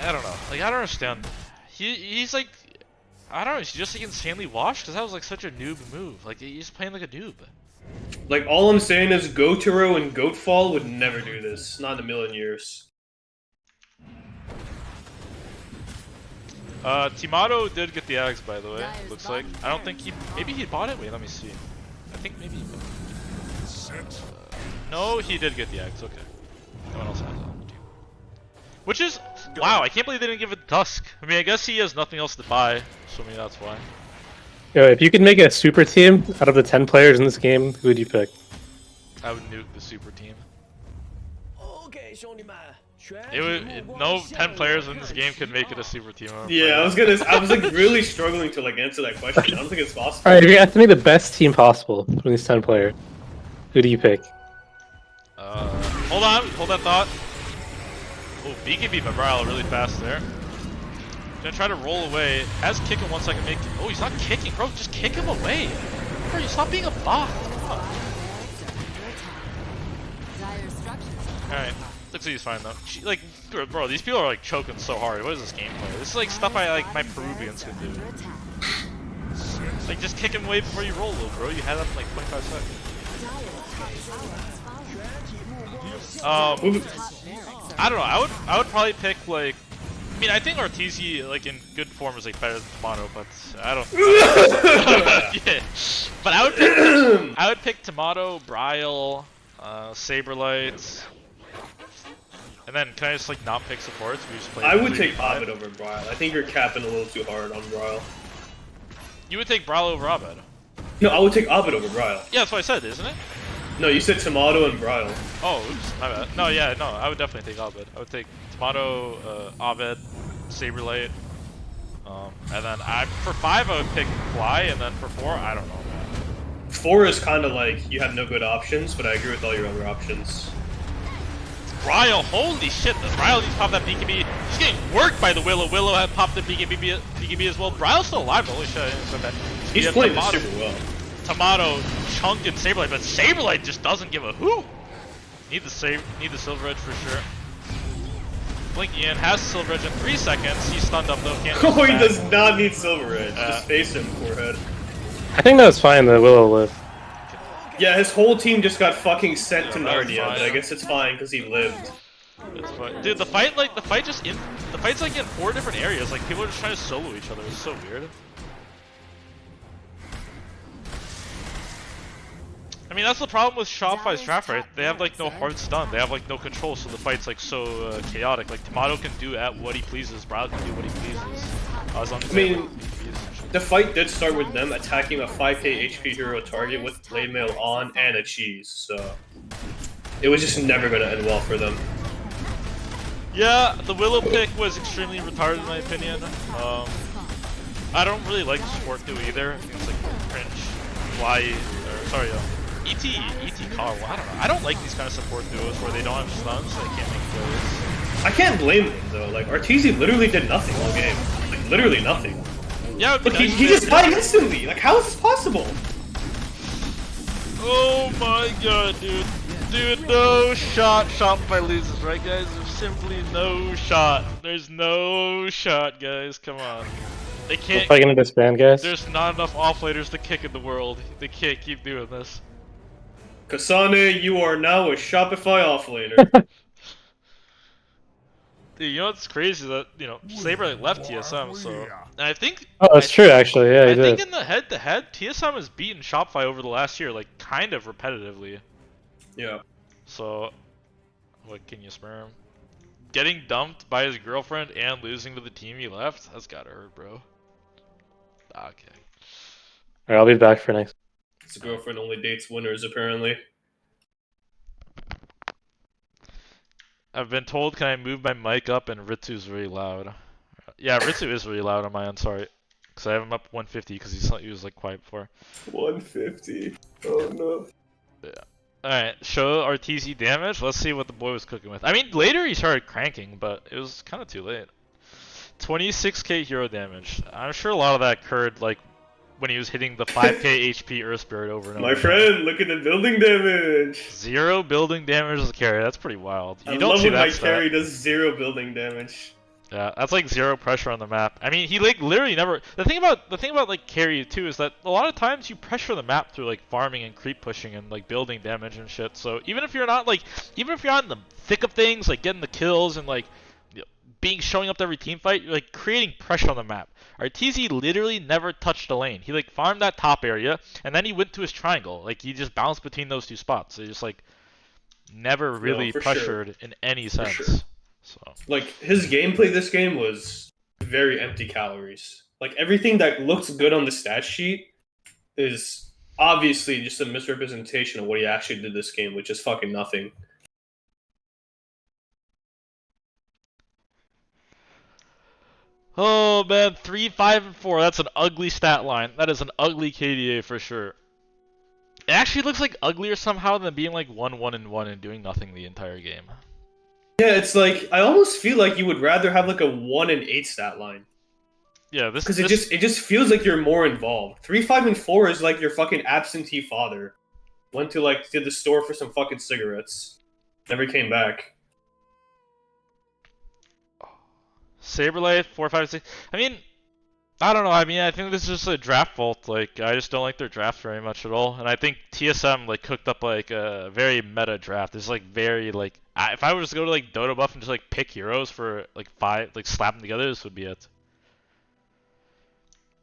I don't know. Like, I don't understand. He's like, I don't know. He's just like insanely washed because that was like such a noob move. Like, he's playing like a noob. Like, all I'm saying is Gotaro and Goatfall would never do this. Not in a million years. Timato did get the Axe, by the way. Looks like. I don't think maybe he bought it. Wait, let me see. I think maybe. No, he did get the Axe. Okay. No one else has it on the team. Which is wow. I can't believe they didn't give it Dusk. I mean, I guess he has nothing else to buy, so maybe that's why. Yo, if you could make a super team out of the 10 players in this game, who would you pick? I would nuke the super team. No 10 players in this game could make it a super team. Yeah, I was like really struggling to like answer that question. I don't think it's possible. Alright, if you have to make the best team possible from these 10 players, who do you pick? Hold on, hold that thought. Oh, BKB by Bryle really fast there. Gonna try to roll away. Has kick in 1 second. Oh, he's not kicking, bro. Just kick him away. Bro, you stop being a bot. Come on. Alright. Looks like he's fine though. Bro, these people are like choking so hard. What is this gameplay? This is like stuff my Peruvians can do. Like, just kick him away before you roll, little bro. You had that in like 25 seconds. I don't know. I would probably pick like. I mean, I think Arteezy like in good form is like better than Tomato, but I don't. Yeah. But I would pick Tomato, Bryle, Saberlight. And then, can I just like not pick supports? We just play. I would take Abed over Bryle. I think you're capping a little too hard on Bryle. You would take Bryle over Abed? No, I would take Abed over Bryle. Yeah, that's what I said, isn't it? No, you said Tomato and Bryle. Oh, oops, my bad. No, yeah, no, I would definitely take Abed. I would take Tomato, Abed, Saberlight, and then for 5 I would pick Fly, and then for 4, I don't know, man. 4 is kind of like you have no good options, but I agree with all your other options. Ryle, holy shit, Ryle needs to pop that BKB. He's getting worked by the Willow. Willow had popped the BKB as well. Ryle's still alive, holy shit, I didn't expect that. He's playing this super well. Tomato chunked in Saberlight, but Saberlight just doesn't give a hoot. Need the Silver Edge for sure. Blinky in, has Silver Edge in 3 seconds. He's stunned up though, can't Oh, he does not need Silver Edge. Just face him, forehead. I think that was fine, the Willow lived. Yeah, his whole team just got fucking sent to that was Narnia, fine. but I guess it's fine because he lived. It's fine. Dude, the fight's like in 4 different areas. Like people are just trying to solo each other. It's so weird. I mean, that's the problem with Shopify's draft, right? They have like no hard stun. They have like no control, so the fight's like so chaotic. Like Tomato can do at what he pleases. Brown can do what he pleases. As long as I mean, the fight did start with them attacking a 5k HP hero target with blade mail on and a cheese, so it was just never gonna end well for them. Yeah, the Willow pick was extremely retarded in my opinion. I don't really like support duo either. I think it's like cringe. ET Carl. I don't know. I don't like these kind of support duos where they don't have stuns, so they can't make plays. I can't blame them though. Like Arteezy literally did nothing all game. Like literally nothing. Yeah, Look, he just died instantly. Like how is this possible? Oh my god, dude. Dude, no shot. Shopify loses, right, guys? There's simply no shot. There's no shot, guys. Come on. They can't. We're gonna disband, guys. There's not enough offlaters to kick in the world. They can't keep doing this. Kasane, you are now a Shopify offlaner. Dude, you know what's crazy? That, you know, Saber left TSM, so. And I think. Oh, that's true, actually. Yeah, he I did. think in the head-to-head, TSM has beaten Shopify over the last year, like, kind of repetitively. Yeah. So, what can you sperm? Getting dumped by his girlfriend and losing to the team he left? That's gotta hurt, bro. Okay. Alright, I'll be back for next. His girlfriend only dates winners, apparently. I've been told, can I move my mic up? And Ritsu's really loud. Yeah, Ritsu is really loud on my end, sorry. Because I have him up 150 because he was like quiet before. 150. Oh no. Yeah. Alright, show RTZ damage. Let's see what the boy was cooking with. I mean, later he started cranking, but it was kind of too late. 26k hero damage. I'm sure a lot of that occurred like when he was hitting the 5k HP Earth Spirit over and over. My friend, look at the building damage. 0 building damage as a carry. That's pretty wild. You I don't love see when that my stat. carry does 0 building damage. Yeah, that's like 0 pressure on the map. I mean, he like literally never. The thing about like carry too is that a lot of times you pressure the map through like farming and creep pushing and like building damage and shit. So even if you're not in the thick of things, like getting the kills and like showing up to every team fight, you're like creating pressure on the map. Arteezy literally never touched a lane. He like farmed that top area and then he went to his triangle. Like he just bounced between those 2 spots. So he just like never really pressured in any sense. Sure. So like his gameplay this game was very empty calories. Like everything that looks good on the stat sheet is obviously just a misrepresentation of what he actually did this game, which is fucking nothing. oh man, 3, 5, and 4. That's an ugly stat line. That is an ugly KDA for sure. It actually looks like uglier somehow than being like 1, 1, and 1 and doing nothing the entire game. Yeah, it's like I almost feel like you would rather have like a 1 and 8 stat line. Yeah, this because it just feels like you're more involved. 3, 5, and 4 is like your fucking absentee father went to like the store for some fucking cigarettes, never came back. Saberlight 4, 5, 6. I mean, I don't know. I mean, I think this is just a draft fault. Like, I just don't like their draft very much at all. And I think TSM like cooked up like a very meta draft. It's like very like if I was to go to like Dota Buff and just like pick heroes for like 5, like slap them together, this would be it.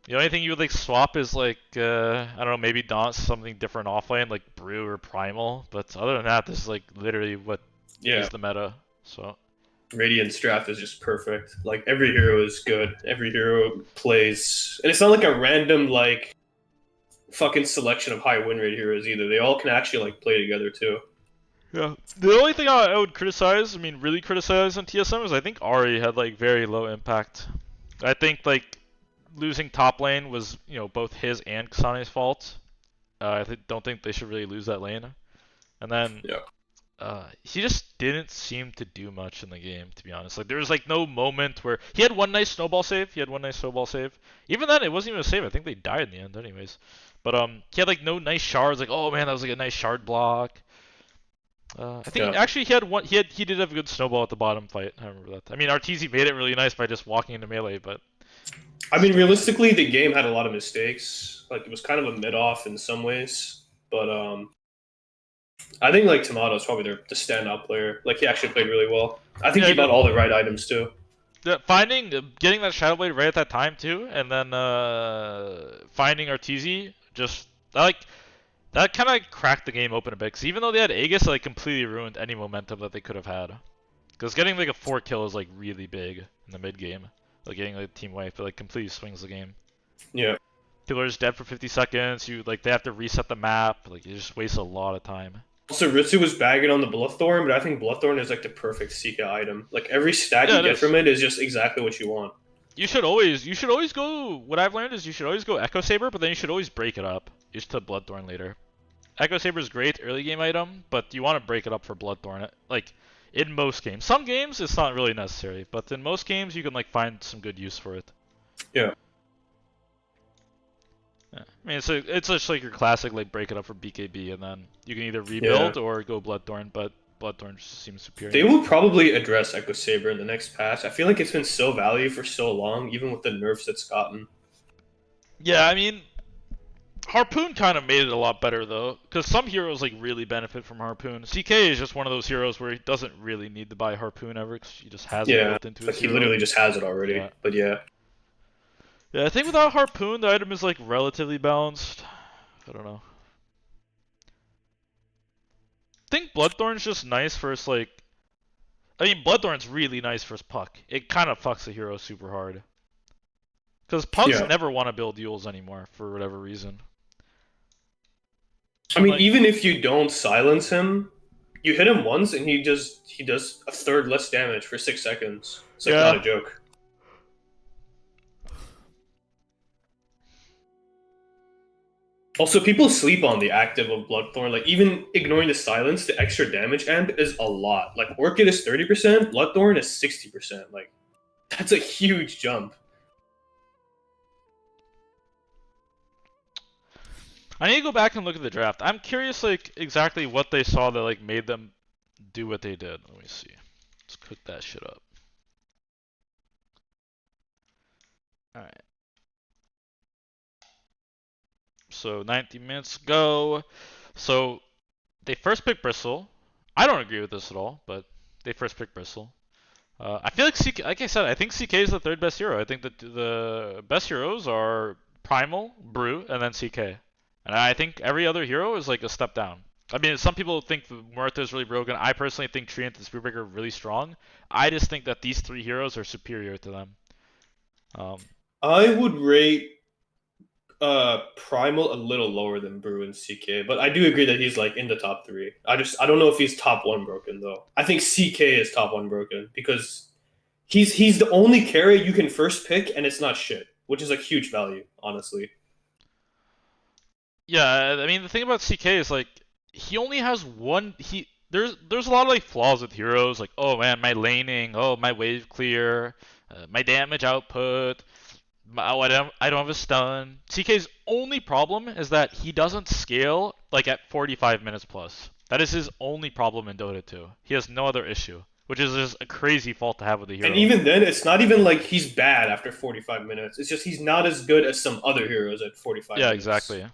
The only thing you would like swap is like I don't know, maybe Daunt something different offlane like Brew or Primal. But other than that, this is like literally what is the meta. So. Radiant's draft is just perfect. Like every hero is good. Every hero plays, and it's not like a random like fucking selection of high win rate heroes either. They all can actually like play together too. Yeah. The only thing I would criticize, I mean, really criticize on TSM is I think Ahri had like very low impact. I think like losing top lane was both his and Kasane's fault. Don't think they should really lose that lane. And then he just didn't seem to do much in the game, to be honest. Like there was like no moment where he had one nice snowball save. Even then, it wasn't even a save. I think they died in the end, anyways. But he had like no nice shards. Like, oh man, that was like a nice shard block. I think actually he had one. He did have a good snowball at the bottom fight. I remember that. I mean, RTZ made it really nice by just walking into melee, but I mean, realistically, the game had a lot of mistakes. Like it was kind of a mid-off in some ways, but I think like Tomato's probably the standout player. Like he actually played really well. I think he bought all the right items too. Getting that Shadow Blade right at that time too, and then finding Arteezy just that kind of cracked the game open a bit. Because even though they had Aegis, it like completely ruined any momentum that they could have had. Because getting like a 4 kill is like really big in the mid game. Like getting like team wipe, it like completely swings the game. Yeah. Killer's dead for 50 seconds. They have to reset the map. Like you just waste a lot of time. Also, Ritsu was bagging on the Bloodthorn, but I think Bloodthorn is like the perfect CK item. Like every stat you get from it is just exactly what you want. You should always go. What I've learned is you should always go Echo Saber, but then you should always break it up. Just to Bloodthorn later. Echo Saber is great early game item, but you want to break it up for Bloodthorn. Like in most games, some games it's not really necessary, but in most games you can like find some good use for it. Yeah. Yeah. I mean, it's just like your classic like break it up for BKB, and then you can either rebuild or go Bloodthorn, but Bloodthorn just seems superior. They will probably address Echo Saber in the next patch. I feel like it's been so valued for so long, even with the nerfs it's gotten. Yeah, I mean, Harpoon kind of made it a lot better though, because some heroes like really benefit from Harpoon. CK is just one of those heroes where he doesn't really need to buy Harpoon ever, because he just has it built into his he hero. literally just has it already. But yeah. Yeah, I think without Harpoon, the item is like relatively balanced. I don't know. I think Bloodthorn's just nice for his like. I mean, Bloodthorn's really nice for his puck. It kind of fucks the hero super hard. Because pucks never want to build duels anymore for whatever reason. I mean, even if you don't silence him, you hit him once and he does a third less damage for 6 seconds. It's like not a joke. Also, people sleep on the active of Bloodthorn. Like, even ignoring the silence, the extra damage amp is a lot. Like, Orchid is 30%, Bloodthorn is 60%. Like, that's a huge jump. I need to go back and look at the draft. I'm curious, like, exactly what they saw that, like, made them do what they did. Let me see. Let's cook that shit up. Alright. So 90 minutes ago. So they first picked Bristle. I don't agree with this at all, but they first picked Bristle. I feel like CK, like I said, I think CK is the third best hero. I think that the best heroes are Primal, Brew, and then CK. And I think every other hero is like a step down. I mean, some people think Muerta is really broken. I personally think Treant and Spearbreaker are really strong. I just think that these three heroes are superior to them. I would rate Primal a little lower than Brew and CK, but I do agree that he's like in the top 3. I don't know if he's top 1 broken though. I think CK is top 1 broken because he's the only carry you can first pick and it's not shit, which is like huge value, honestly. Yeah, I mean the thing about CK is like he only has one. There's a lot of like flaws with heroes. Like, oh man, my laning, oh my wave clear, my damage output. I don't have a stun. CK's only problem is that he doesn't scale like at 45 minutes plus. That is his only problem in Dota 2. He has no other issue, which is just a crazy fault to have with the hero. And even then, it's not even like he's bad after 45 minutes. It's just he's not as good as some other heroes at 45 minutes. Yeah, exactly.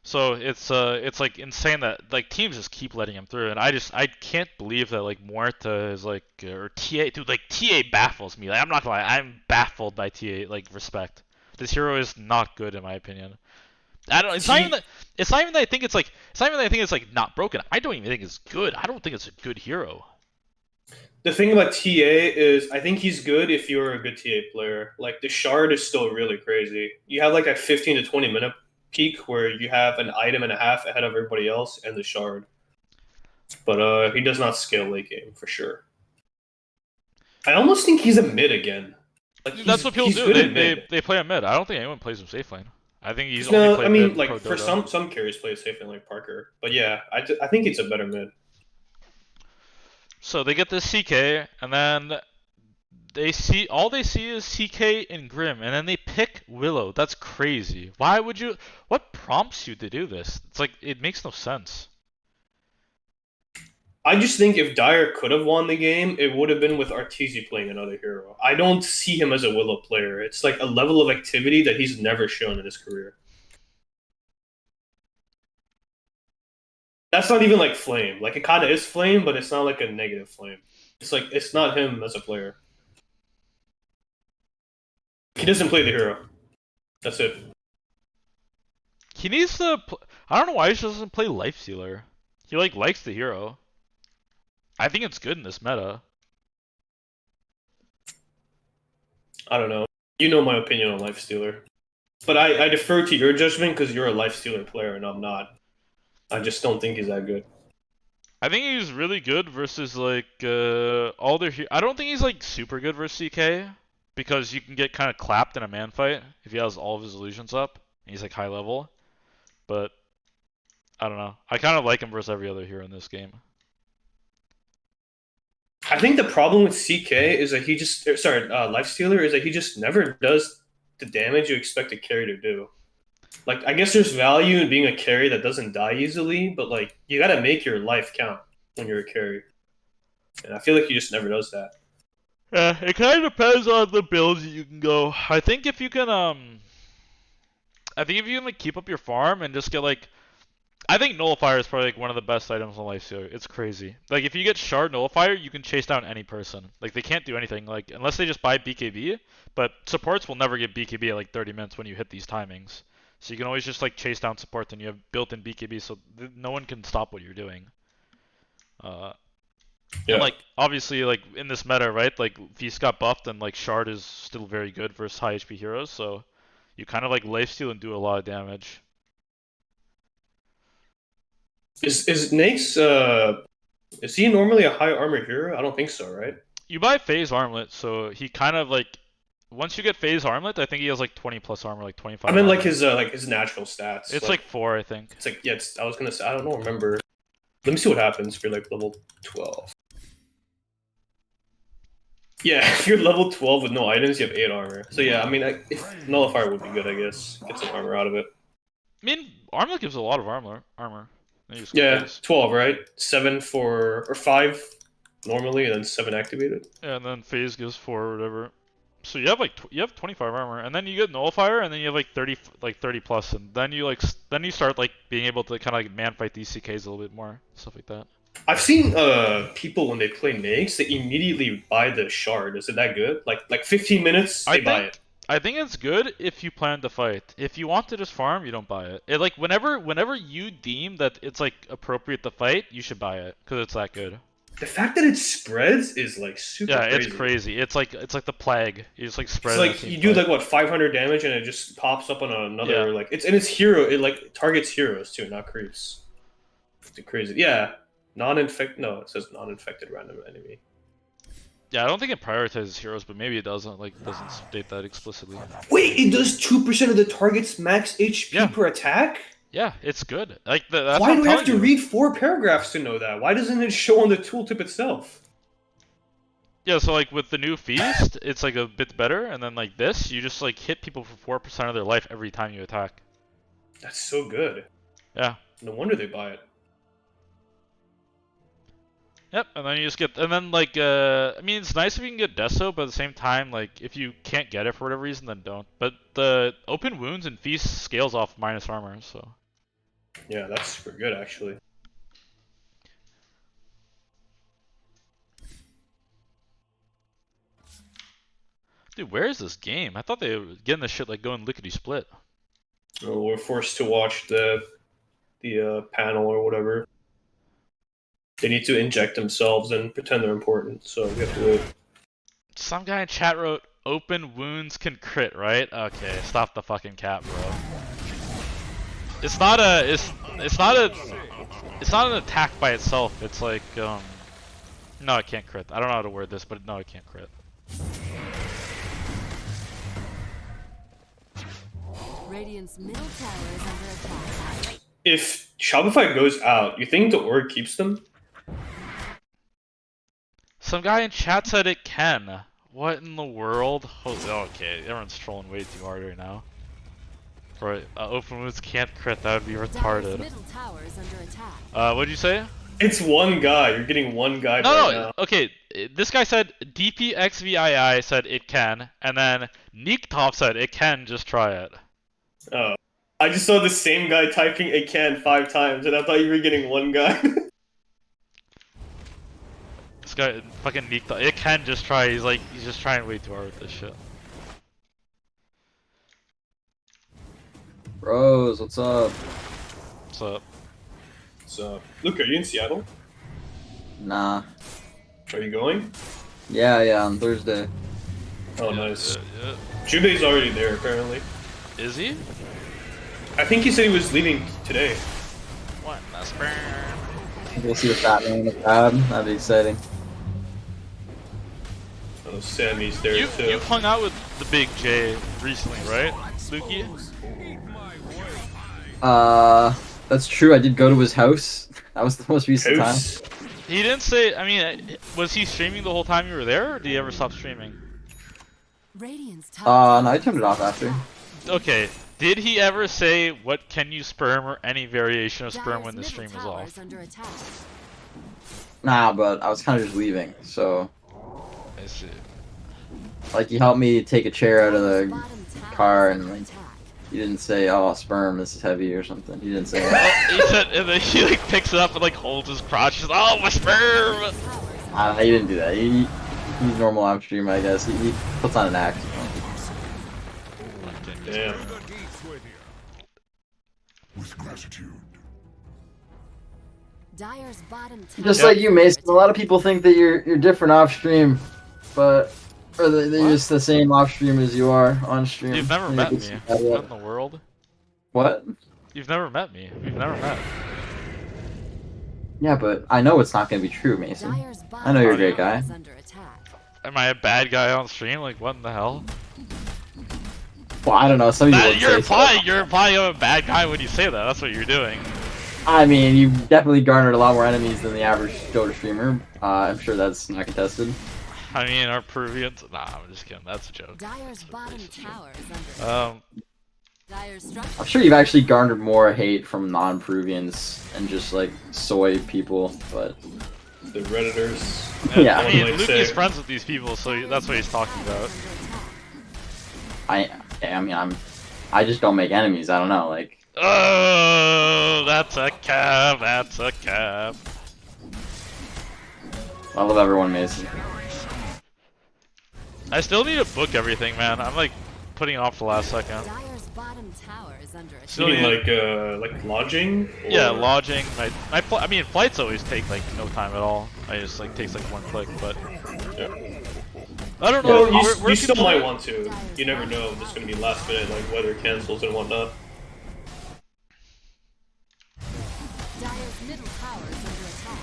So it's like insane that like teams just keep letting him through, and I can't believe that like Muerta is like or TA, dude, like TA baffles me. Like I'm not gonna lie, I'm baffled by TA. Like respect, this hero is not good in my opinion. I don't. It's not even that I think it's like. It's not even that I think it's like not broken. I don't even think it's good. I don't think it's a good hero. The thing about TA is I think he's good if you're a good TA player. Like the shard is still really crazy. You have like a 15 to 20 minute peak where you have an item and a half ahead of everybody else and the shard. But he does not scale late game for sure. I almost think he's a mid again. Like that's what people do. They play a mid. I don't think anyone plays him safe lane. I think he's only No, played I mean mid like pro for Dota. some carries play safe in like Parker, but yeah, I think it's a better mid. So they get this CK, and then they see is CK and Grim, and then they pick Willow. That's crazy. Why would you? What prompts you to do this? It's like it makes no sense. I just think if Dyer could have won the game, it would have been with Arteezy playing another hero. I don't see him as a Willow player. It's like a level of activity that he's never shown in his career. That's not even like Flame. Like it kind of is Flame, but it's not like a negative Flame. It's like it's not him as a player. He doesn't play the hero. That's it. He needs to. I don't know why he just doesn't play Lifestealer. He like likes the hero. I think it's good in this meta. I don't know. You know my opinion on Lifestealer. But I defer to your judgment because you're a Lifestealer player and I'm not. I just don't think he's that good. I think he's really good versus like all their. I don't think he's like super good versus CK because you can get kind of clapped in a man fight if he has all of his illusions up and he's like high level. But I don't know. I kind of like him versus every other hero in this game. I think the problem with CK is that he just Lifestealer is that he just never does the damage you expect a carry to do. Like I guess there's value in being a carry that doesn't die easily, but like you gotta make your life count when you're a carry. And I feel like he just never does that. Yeah, it kind of depends on the builds you can go. I think if you can like keep up your farm and just get like, I think Nullifier is probably like one of the best items on Lifestealer. It's crazy. Like if you get Shard Nullifier, you can chase down any person. Like they can't do anything. Like unless they just buy BKB, but supports will never get BKB at like 30 minutes when you hit these timings. So you can always just like chase down supports and you have built-in BKB, so no one can stop what you're doing. Yeah. And like obviously like in this meta, right? Like Feast got buffed and like Shard is still very good versus high HP heroes, so you kind of like lifesteal and do a lot of damage. Is Nace is he normally a high armor hero? I don't think so, right? You buy Phase Armlet, so he kind of like once you get Phase Armlet, I think he has like 20 plus armor, like 25. I mean armor. like his natural stats. It's like 4, I think. It's like yeah, I was gonna say I don't remember. Let me see what happens if you're like level 12. Yeah, if you're level 12 with no items, you have 8 armor. So yeah, I mean, if Nullifier would be good, I guess. Get some armor out of it. I mean, Armlet gives a lot of armor. Then you just Yeah, Phase. 12, right? 7 or 5 normally, and then 7 activated. Yeah, and then Phase gives 4 or whatever. So you have like you have 25 armor, and then you get Nullifier, and then you have like 30 plus, and then you then you start like being able to kind of like man fight these CKs a little bit more, stuff like that. I've seen people when they play Nags, they immediately buy the shard. Is it that good? Like 15 minutes, they buy it. I think it's good if you plan to fight. If you want to just farm, you don't buy it. It like whenever you deem that it's like appropriate to fight, you should buy it because it's that good. The fact that it spreads is like super crazy. Yeah, it's crazy. It's like the plague. You just like spread. It's like you do like what 500 damage and it just pops up on another like it's hero. It like targets heroes too, not creeps. It's crazy. Yeah, non-infect. No, it says non-infected random enemy. Yeah, I don't think it prioritizes heroes, but maybe it doesn't state that explicitly. Wait, it does 2% of the target's max HP per attack? Yeah, it's good. Like that's why do we have to read 4 paragraphs to know that? Why doesn't it show on the tooltip itself? Yeah, so like with the new Feast, it's like a bit better, and then like this, you just like hit people for 4% of their life every time you attack. That's so good. Yeah. No wonder they buy it. Yep, and then you just get, and then like, I mean, it's nice if you can get Deso, but at the same time, like, if you can't get it for whatever reason, then don't. But the open wounds and Feast scales off minus armor, so. Yeah, that's super good, actually. Dude, where is this game? I thought they were getting this shit like going lickety-split. Oh, we're forced to watch the panel or whatever. They need to inject themselves and pretend they're important, so we have to wait. Some guy in chat wrote, open wounds can crit, right? Okay, stop the fucking cap, bro. It's not an attack by itself. It's like, no, it can't crit. I don't know how to word this, but no, it can't crit. Radiant's middle tower is under attack. If Shopify goes out, you think the org keeps them? Some guy in chat said it can. What in the world? Okay, everyone's trolling way too hard right now. Right, open wounds can't crit, that would be Dire's retarded. middle tower is under attack. What'd you say? It's one guy. You're getting one guy No, right no, now. okay, this guy said DPXVII said it can, and then Neektop said it can, just try it. Oh. I just saw the same guy typing "it can" 5 times, and I thought you were getting one guy. This guy, fucking Neektop, it can, just try, he's just trying way too hard with this shit. Bros, what's up? What's up? So, Luke, are you in Seattle? Nah. Are you going? Yeah, on Thursday. Oh, nice. Yeah. Jube's already there, apparently. Is he? I think he said he was leaving today. What the sperm? We'll see the fat man in the crowd. That'd be exciting. Oh, Sammy's there too. You've hung out with the Big J recently, right, Lukey? That's true. I did go to his house. That was the most recent time. House? He didn't say. I mean, was he streaming the whole time you were there, or did he ever stop streaming? Radiant's tower. No, I turned it off after. Okay. Did he ever say what can you sperm or any variation of sperm Dire's when the middle stream is tower off? under attack. Nah, but I was kind of just leaving, so I see. like he helped me take a chair out of Dire's the bottom tower car is and under like attack. he didn't say, "Oh, sperm, this is heavy" or something. He didn't say that. He said, and then he like picks it up and like holds his crotch. He's like, "Oh, my sperm!" Tower is under He didn't do that. He's normal on stream, I guess. He puts on an act. Damn. Dire's bottom tower. Just like you, Mason. A lot of people think that you're different off stream, but or they're just the same off stream as you are on stream. You've never And met me. it's- What in the world? What? You've never met me. We've never met. Yeah, but I know it's not gonna be true, Mason. Dire's bottom I know you're a great tower guy. is under attack. Am I a bad guy on stream? Like, what in the hell? Well, I don't know. Some people would You're say implying so. you're implying I'm a bad guy when you say that. That's what you're doing. I mean, you've definitely garnered a lot more enemies than the average Dota streamer. I'm sure that's not contested. I mean, our Peruvians. Nah, I'm just kidding. That's a joke. Dire's bottom tower is under attack. Dire's structure. I'm sure you've actually garnered more hate from non-Peruvians and just like soy people, but The Redditors. Yeah. I mean, Like Luke say- is friends with these people, so that's what he's talking about. I just don't make enemies. I don't know, like. Oh, that's a cap. That's a cap. I love everyone, Mason. I still need to book everything, man. I'm like putting it off the last second. Dire's bottom tower is under attack. Still You mean need- like lodging? Yeah, Or- lodging. I mean, flights always take like no time at all. I just like takes like one click, but Yeah. I don't know. Well, where you still people- might want to. You never know if it's gonna be last minute, like weather cancels and whatnot. Dire's middle tower is under attack.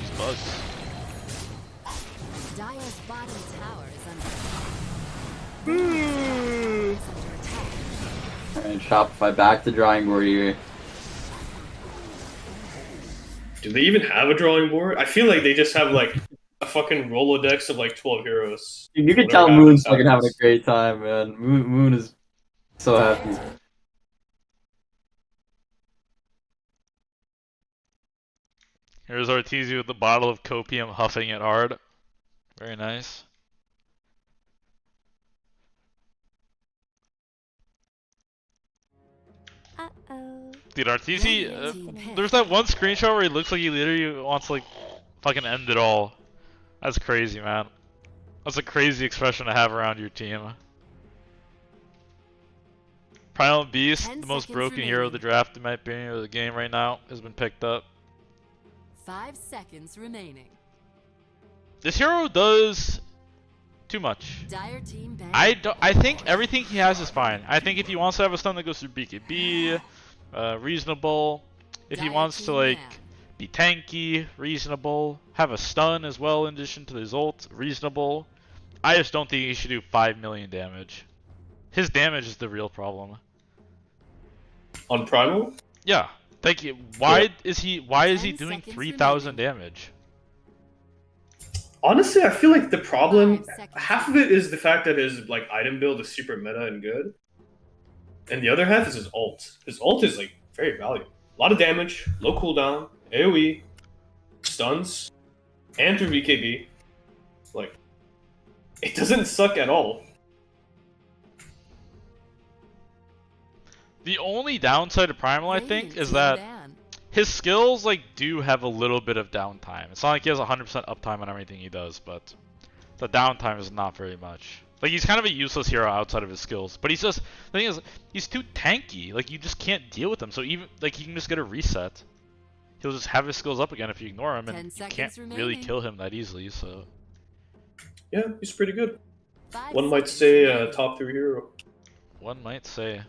These bugs. Dire's bottom tower is under attack. Is under attack. Alright, Shopify, back to drawing board here. Do they even have a drawing board? I feel like they just have like a fucking Rolodex of like 12 heroes. You can Whatever tell happens, Moon's fucking having a happens. great time, man. Moon is so happy. Here's Arteezy with the bottle of copium huffing it hard. Very nice. Uh-oh. Dude, Arteezy, there's that one screenshot where he looks like he literally wants to like fucking end it all. That's crazy, man. That's a crazy expression to have around your team. Primal Beast, 10 the most seconds broken hero of the remaining. draft in my opinion, or the game right now, has been picked up. 5 seconds remaining. This hero does too much. Dire team ban. I think everything he has is fine. I think if he wants to have a stun that goes through BKB, reasonable. If he Dire wants to team like ban. Be tanky, reasonable. Have a stun as well in addition to his ult, reasonable. I just don't think he should do 5 million damage. His damage is the real problem. On Primal? Yeah. Thank you. Why Yeah. is he 10 doing seconds 3,000 remaining. damage? Honestly, I feel like the problem, 5 seconds. half of it is the fact that his like item build is super meta and good, and the other half is his ult. His ult is like very valuable. A lot of damage, low cooldown, AoE, stuns, and through BKB. Like, it doesn't suck at all. The only downside of Primal, I think, Radiant is team that ban. his skills like do have a little bit of downtime. It's not like he has 100% uptime on everything he does, but the downtime is not very much. Like, he's kind of a useless hero outside of his skills, but he's just, the thing is, he's too tanky. Like, you just can't deal with him. So even like he can just get a reset. He'll just have his skills up again if you ignore him, 10 and you seconds can't really remaining. kill him that easily. So Yeah, he's pretty good. 5 One might seconds say remaining. top 3 hero. one might say.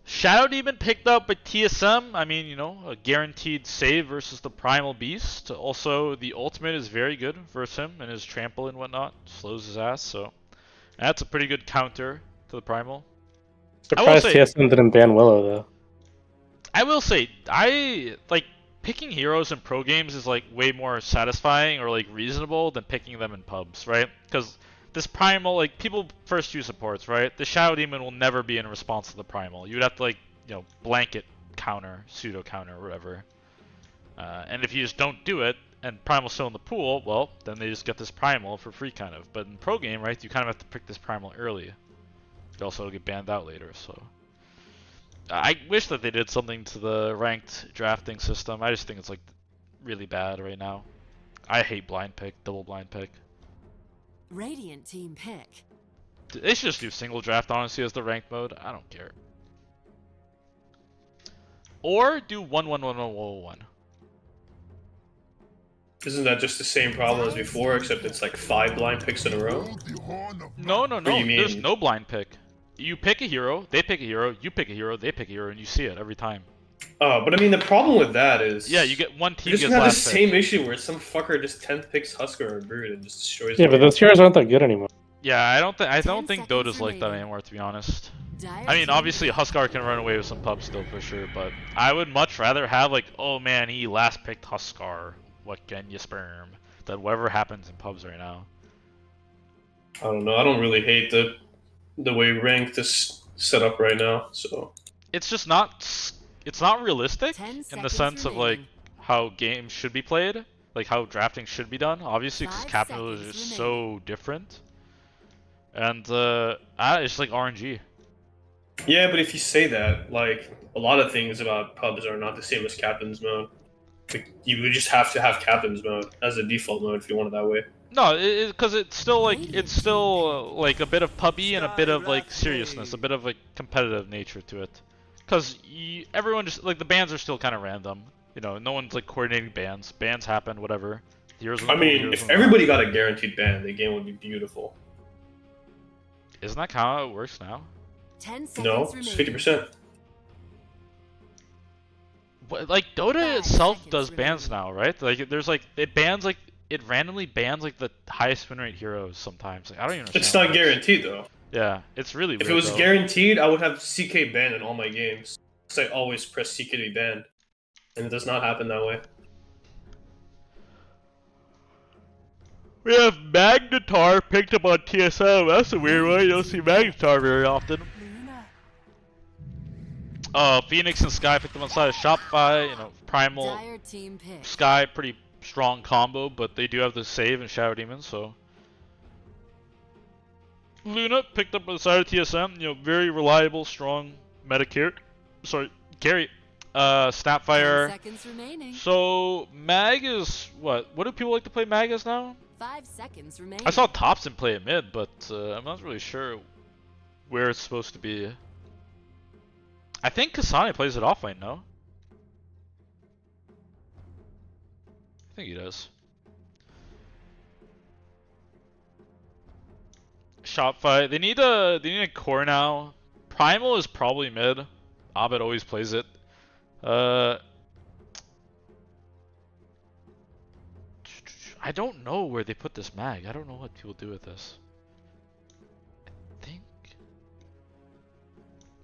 Shadow Demon picked up by TSM. I mean, you know, a guaranteed save versus the Primal Beast. Also, the ultimate is very good versus him and his trample and whatnot. Slows his ass, so that's a pretty good counter to the Primal. Surprised say- TSM didn't ban Willow though. I will say, I like picking heroes in pro games is like way more satisfying or like reasonable than picking them in pubs, right? Because this Primal, like, people first use supports, right? The Shadow Demon will never be in response to the Primal. You would have to, like, you know, blanket counter, pseudo counter, or whatever. And if you just don't do it, and Primal's still in the pool, well, then they just get this Primal for free, kind of. But in pro game, right, you kind of have to pick this Primal early. You also get banned out later, so. I wish that they did something to the ranked drafting system. I just think it's, like, really bad right now. I hate blind pick, double blind pick. Radiant team pick. They should just do single draft, honestly, as the ranked mode. I don't care. Or do 1-1-1-1-1-1. Isn't that just the same problem as before, except it's like 5 blind picks in a row? No, no, no. What do you There's mean? no blind pick. You pick a hero, they pick a hero, you pick a hero, they pick a hero, and you see it every time. Oh, but I mean, the problem with that is... Yeah, you get one team You just gets have the last pick. same issue where some fucker just 10th picks Husker or Brood and just destroys Yeah, the but game. those heroes aren't that good anymore. Yeah, I don't 10 think seconds Dota's like that remaining. anymore, to be honest. Dire I mean, team obviously pick. Huskar can run away with some pubs still for sure, but I would much rather have like, oh man, he last picked Huskar. What can you sperm? Than whatever happens in pubs right now. I don't know. I don't really hate the way ranked is set up right now. So It's just not. It's not realistic 10 in the seconds sense of like remaining. how games should be played, like how drafting should be done. Obviously, because 5 cap mode is seconds just so different, and it's like RNG. yeah, but if you say that, like a lot of things about pubs are not the same as captain's mode. Like, you would just have to have captain's mode as a default mode if you want it that way. No, because it's still like a bit of pubby and a bit of like seriousness, a bit of like competitive nature to it. Because everyone just like the bans are still kind of random. You know, no one's like coordinating bans. Bans happen, whatever. Heroes in the I pool, mean, heroes if in the everybody got a guaranteed ban, the game would be beautiful. isn't that how it works now? 10 seconds No, remaining. it's 50%. Like Dota 5 itself seconds does bans remaining. now, right? Like there's like it randomly bans like the highest win rate heroes sometimes. Like, I don't even understand. It's how not it works. guaranteed though. Yeah, it's really weird. If it was though. guaranteed, I would have CK banned in all my games. Because I always press CK to be banned. And it does not happen that way. We have Magnetar picked up on TSM. That's a weird one. You don't see Magnetar very often. Phoenix and Sky picked them on side of Shopify. You know, Primal, Dire team pick. Sky, pretty strong combo, but they do have the save and Shadow Demon, so. Luna picked up on the side of TSM. You know, very reliable, strong meta carry. Carry. 10 Snapfire. seconds remaining. So Mag is what? What do people like to play Mag as now? 5 seconds remaining. I saw Thompson play it mid, but I'm not really sure where it's supposed to be. I think Kasane plays it offlane, no? I think he does. Shopify. They need a core now. Primal is probably mid. Abed always plays it. I don't know where they put this mag. I don't know what people do with this.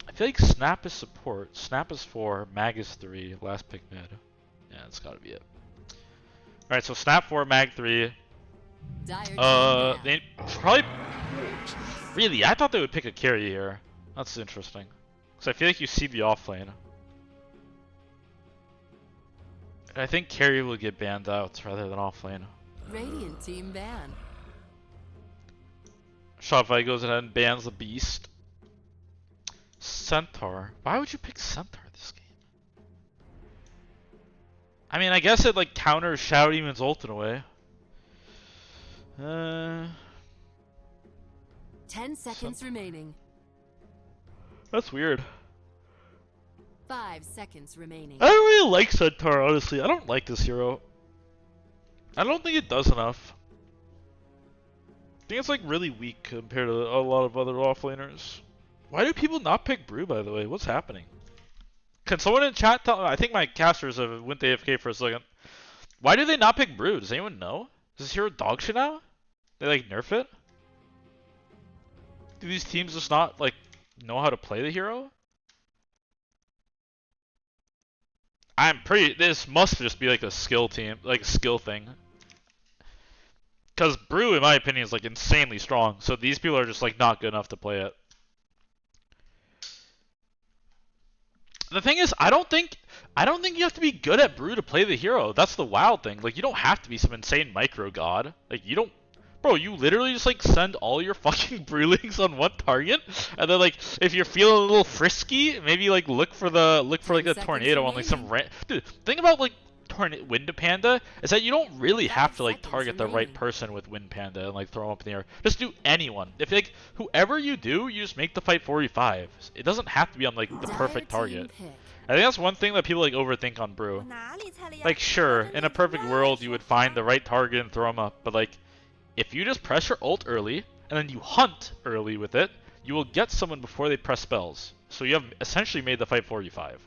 I feel like Snap is support, Snap is 4, Mag is 3, last pick mid. Yeah, that's gotta be it. Alright, so Snap 4, Mag 3. They probably... Really? I thought they would pick a carry here. That's interesting. Because I feel like you see the off lane. And I think carry will get banned out rather than off lane. Radiant team ban. Shopify goes ahead and bans the beast. Centaur. Why would you pick Centaur this game? I mean, I guess it like counters Shadow Demon's ult in a way. 10 seconds remaining. That's weird. 5 seconds remaining. I don't really like Centaur, honestly. I don't like this hero. I don't think it does enough. I think it's like really weak compared to a lot of other offlaners. Why do people not pick Brew, by the way? What's happening? Can someone in chat tell? I think my casters have went AFK for a second. Why do they not pick Brew? Does anyone know? Is this hero dog shit now? They like nerf it? Do these teams just not like know how to play the hero? This must just be like a skill team, like a skill thing. Because Brew, in my opinion, is like insanely strong. So these people are just like not good enough to play it. The thing is, I don't think you have to be good at Brew to play the hero. That's the wild thing. Like, you don't have to be some insane micro god. Like, you don't, bro. You literally just like send all your fucking Brewlings on one target, and then like if you're feeling a little frisky, maybe like look for like a tornado on like some dude. Thing about like Wind Panda is that you don't really have to like target the right person with Wind Panda and like throw them up in the air. Just do anyone. If like whoever you do, you just make the fight 45. It doesn't have to be on like the perfect target. I think that's one thing that people like overthink on Brew. Like sure, in a perfect world you would find the right target and throw them up, but like if you just press your ult early and then you hunt early with it, you will get someone before they press spells. So you have essentially made the fight 45.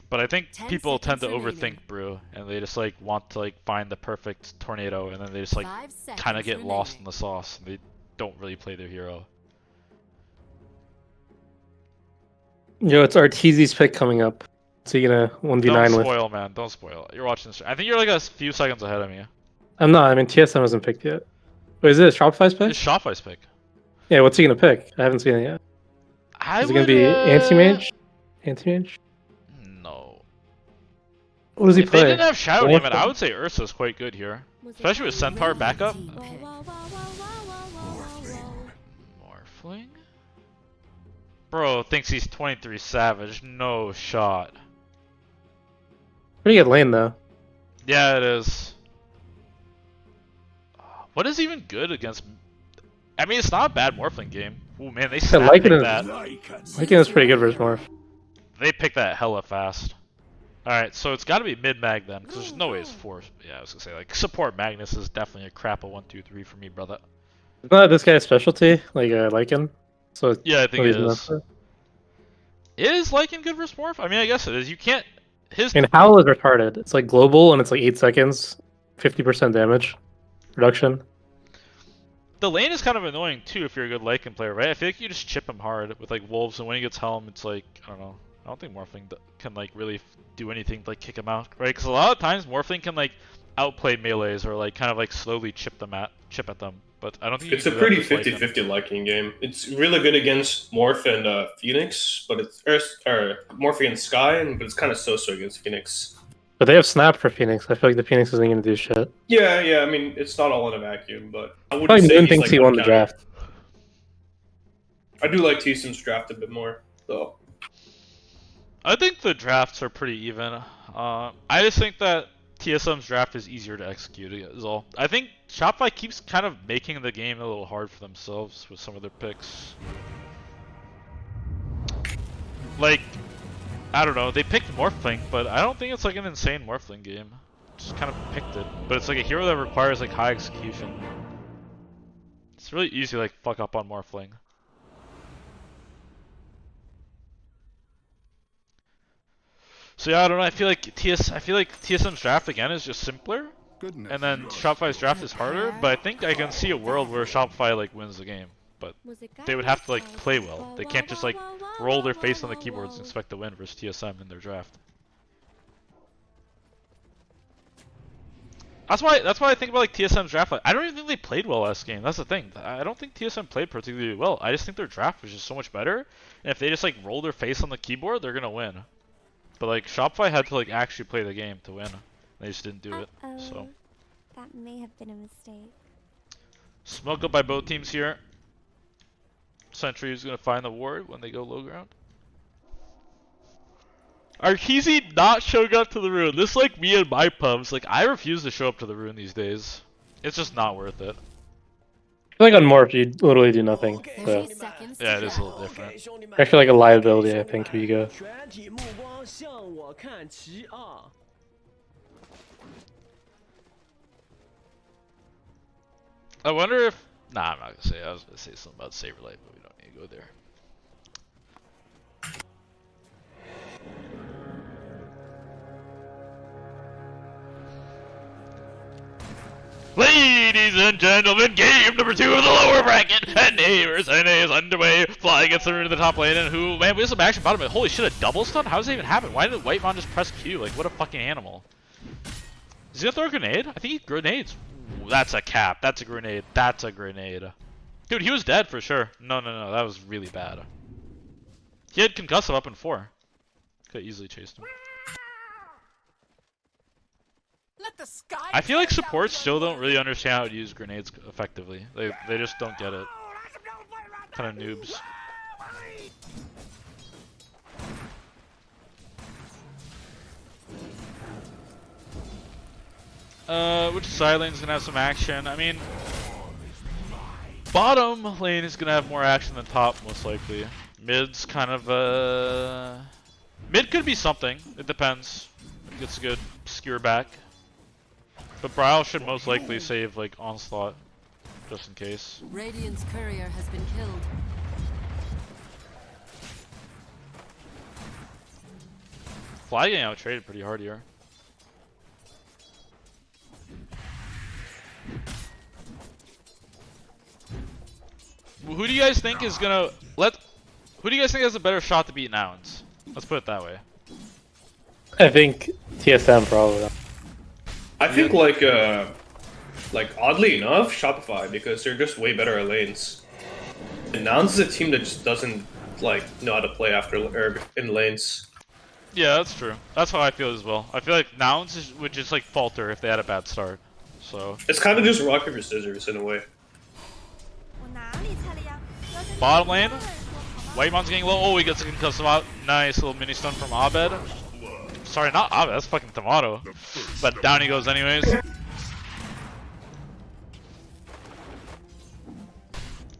But I think people tend to overthink Brew, and they just like want to like find the perfect tornado, and then they just like kind of get lost in the sauce. And they don't really play their hero. Yo, it's Arteezy's pick coming up. So you're gonna 1v9 Don't with. spoil, man. Don't spoil. You're watching this. I think you're like a few seconds ahead of me. I'm not. I mean, TSM hasn't picked yet. Wait, is it Shopify's pick? It's Shopify's pick. Yeah, what's he gonna pick? I haven't seen it yet. Is it gonna be anti-mage? Anti-mage? No. What does he If play? they didn't have Shadow Morphin? Demon, I would say Ursa's quite good here. Especially with Centaur backup. Morphling? Bro thinks he's 23 Savage. No shot. Pretty good lane though. Yeah, it is. What is even good against... I mean, it's not a bad Morphling game. Ooh, man, they snap picked that. Lycan is pretty good versus Morph. They picked that hella fast. Alright, so it's gotta be mid-mag then, because there's no way it's 4. Yeah, I was gonna say, like, support Magnus is definitely a crap of 1, 2, 3 for me, brother. Isn't that this guy's specialty? Like, Lycan? So Yeah, I think it is. It Is Lycan good versus Morph? I mean, I guess it is. You can't... I mean, Howl is retarded. It's like global, and it's like 8 seconds. 50% damage reduction. The lane is kind of annoying too if you're a good Lycan player, right? I feel like you just chip him hard with like Wolves, and when he gets Helm, it's like, I don't know. I don't think Morphling can like really do anything to like kick him out, right? Because a lot of times Morphling can like outplay melees or like kind of like slowly chip at them. But I don't think it's a pretty 50-50 Lycan game. It's really good against Morph and Phoenix, but it's or Morph against Sky, but it's kind of so-so against Phoenix. But they have Snap for Phoenix. I feel like the Phoenix isn't going to do shit. Yeah. I mean, it's not all in a vacuum, but I wouldn't Probably say Moon he's thinks like he won the draft. I do like TSM's draft a bit more, though. I think the drafts are pretty even. I just think that TSM's draft is easier to execute is all. I think Shopify keeps kind of making the game a little hard for themselves with some of their picks. Like, I don't know, they picked Morphling, but I don't think it's like an insane Morphling game. Just kind of picked it. But it's like a hero that requires like high execution. It's really easy to like fuck up on Morphling. So yeah, I don't know. I feel like TSM's draft again is just simpler, Goodness. and then Shopify's draft is harder. But I think I can see a world where Shopify like wins the game. But they would have to like play well. They can't just like roll their face on the keyboards and expect to win versus TSM in their draft. That's why I think about like TSM's draft. Like, I don't even think they played well last game. That's the thing. I don't think TSM played particularly well. I just think their draft was just so much better. And if they just like roll their face on the keyboard, they're gonna win. But like Shopify had to like actually play the game to win. They just didn't do it. So that may have been a mistake. smoke up by both teams here. Sentry is gonna find the ward when they go low ground. Arkeezy not showing up to the rune. This is like me and my pubs. Like I refuse to show up to the rune these days. It's just not worth it. I feel like on Morph you literally do nothing. So. 30 seconds. Yeah, it to is a go. little different. Actually like a liability, I think, if you go. I wonder if... Nah, I'm not gonna say. I was gonna say something about Saberlight, but we don't need to go there. Ladies and gentlemen, game number 2 of the lower bracket, and Neighbors NA is underway, flying against the rune in the top lane, and who, man, we have some action bottom, but holy shit, a double stun? How does that even happen? Why did Whitemon just press Q? Like, what a fucking animal. Is he gonna throw a grenade? I think he grenades. Ooh, that's a cap, that's a grenade, that's a grenade. Dude, he was dead for sure. No, that was really bad. He had concussive up in 4. Could easily chased him. I feel like supports still don't really understand how to use grenades effectively. They just don't get it. Kind of noobs. Which side lane's gonna have some action? I mean, bottom lane is gonna have more action than top, most likely. Mid's kind of mid could be something. It depends. It gets a good skewer back. But Braille should most likely save like Onslaught, just in case. Radiant's courier has been killed. Fly getting out traded pretty hard here. Who do you guys think is gonna Who do you guys think has a better shot to beat Nouns? Let's put it that way. I think TSM probably. I think like oddly enough, Shopify, because they're just way better at lanes. And Nouns is a team that just doesn't like know how to play after or in lanes. Yeah, that's true. That's how I feel as well. I feel like Nouns would just like falter if they had a bad start. So It's kind of just rock paper scissors in a way. bottom lane, Whitemon's getting low. Oh, he gets a concussive out. Nice little mini stun from Abed. Sorry, not Abed. That's fucking Tomato. But down he goes anyways.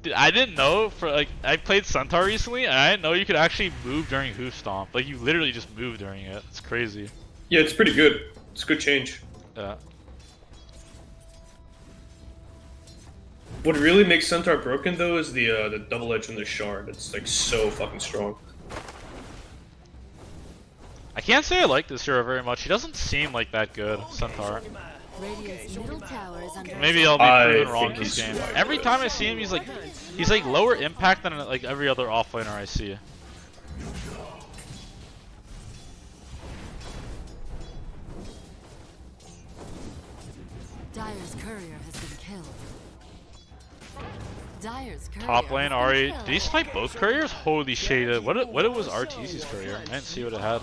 Dude, I didn't know for like I played Centaur recently, and I didn't know you could actually move during Hoof Stomp. Like you literally just move during it. It's crazy. Yeah, it's pretty good. It's a good change. Yeah. What really makes Centaur broken though is the double edge and the shard. It's like so fucking strong. I can't say I like this hero very much. He doesn't seem like that good, Centaur. Radiant's middle tower is under Maybe I'll be proven wrong think this he's game. swag, Every but- time I see him, he's like lower impact than like every other offlaner I see. Dire's courier has been killed. Dire's courier Top lane, has been Ari. killed. Did he snipe both couriers? Holy shit! What it was RTC's courier? I didn't see what it had.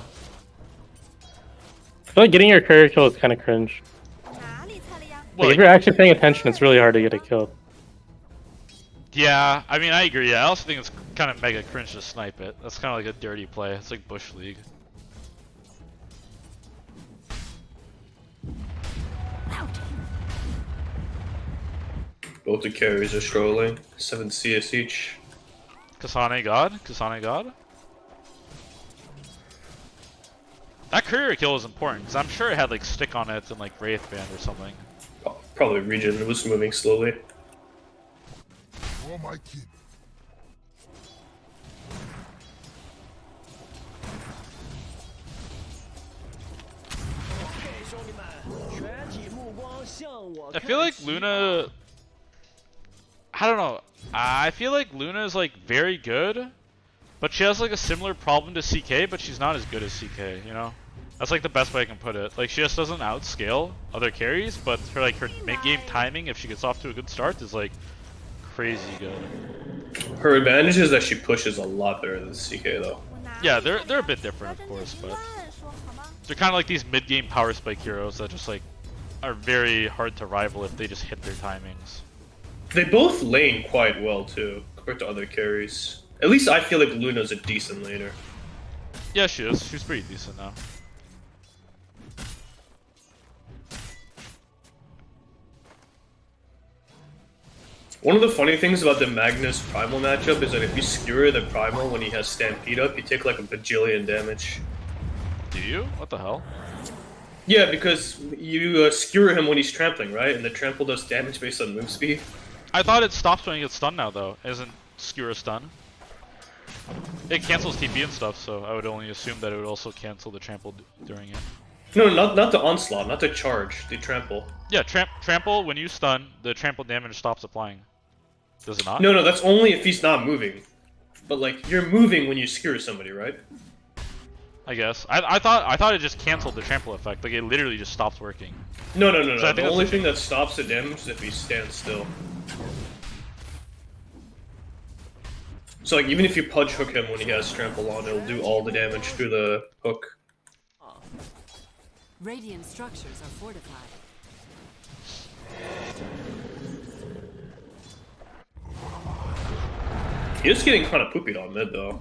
I feel like getting your courier kill is kind of cringe. Well, Like, if you're actually paying attention, it's really hard to get it killed. yeah, I mean I agree. Yeah, I also think it's kind of mega cringe to snipe it. That's kind of like a dirty play. It's like Bush League. Both the carries are strolling. 7 CS each. Kasane God? Kasane God? That courier kill was important, because I'm sure it had like stick on it and like Wraith Band or something. Oh, probably region. It was moving slowly. For my kid. I feel like Luna. I don't know. I feel like Luna is like very good, but she has like a similar problem to CK, but she's not as good as CK. You know, that's like the best way I can put it. Like she just doesn't outscale other carries, but her mid game timing, if she gets off to a good start, is like crazy good. Her advantage is that she pushes a lot better than CK though. Yeah, they're a bit different, of course, but they're kind of like these mid game power spike heroes that just like are very hard to rival if they just hit their timings. They both lane quite well too, compared to other carries. At least I feel like Luna's a decent laner. Yeah, she is. She's pretty decent now. One of the funny things about the Magnus Primal matchup is that if you skewer the Primal when he has Stampede up, you take like a bajillion damage. Do you? What the hell? Yeah, because you skewer him when he's trampling, right? And the trample does damage based on move speed. I thought it stops when he gets stunned now, though. Isn't skewer a stun? It cancels TP and stuff, so I would only assume that it would also cancel the trample during it. No, not the onslaught, not the charge, the trample. Yeah, trample, when you stun, the trample damage stops applying. Does it not? No, that's only if he's not moving. But like, you're moving when you skewer somebody, right? I guess. I thought it just canceled the trample effect. Like, it literally just stops working. No. So The only thing that stops the damage is if he stands still. So like, even if you punch hook him when he has trample on, it'll do all the damage through the hook. Radiant structures are fortified. He is getting kind of poopied on mid though.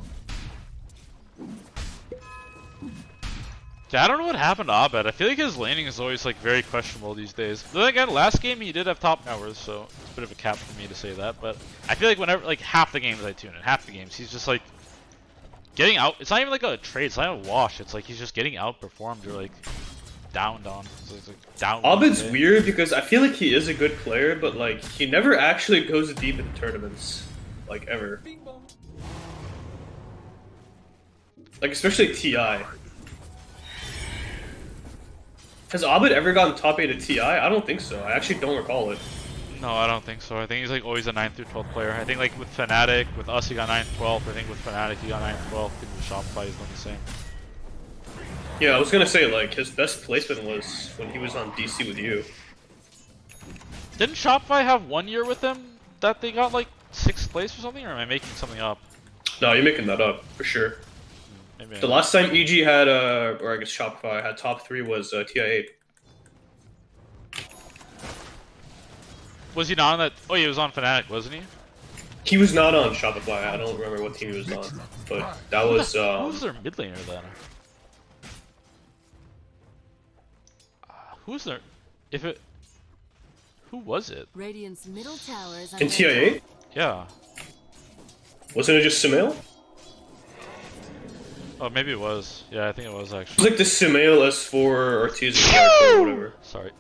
Yeah, I don't know what happened to Abed. I feel like his laning is always like very questionable these days. Then again, last game he did have top towers, so it's a bit of a cap for me to say that. But I feel like whenever, like half the games I tune in, half the games he's just like getting out. It's not even like a trade. It's not a wash. It's like he's just getting outperformed or like downed on. So it's like down. Abed's weird because I feel like he is a good player, but like he never actually goes deep in tournaments, like ever. Like especially TI. Has Abed ever gotten top 8 at TI? I don't think so. I actually don't recall it. No, I don't think so. I think he's like always a 9th through 12th player. I think like with Fnatic, with us he got 9th, 12th. I think with Fnatic he got 9th, 12th. I think with Shopify he's done the same. Yeah, I was gonna say like his best placement was when he was on DC with you. Didn't Shopify have 1 year with them that they got like 6th place or something? Or am I making something up? No, you're making that up for sure. Maybe The last time EG had, or I guess Shopify had top 3 was TI8. Was he not on that? Oh, he was on Fnatic, wasn't he? He was not on Shopify. I don't remember what team he was on, but that was. Who was their mid laner then? Who's their? If it. Who was it? Radiant's middle tower is In TI8? Yeah. Wasn't it just Sumail? Oh, maybe it was. Yeah, I think it was It was actually. like the Sumail S4 Artisan character or whatever. Sorry.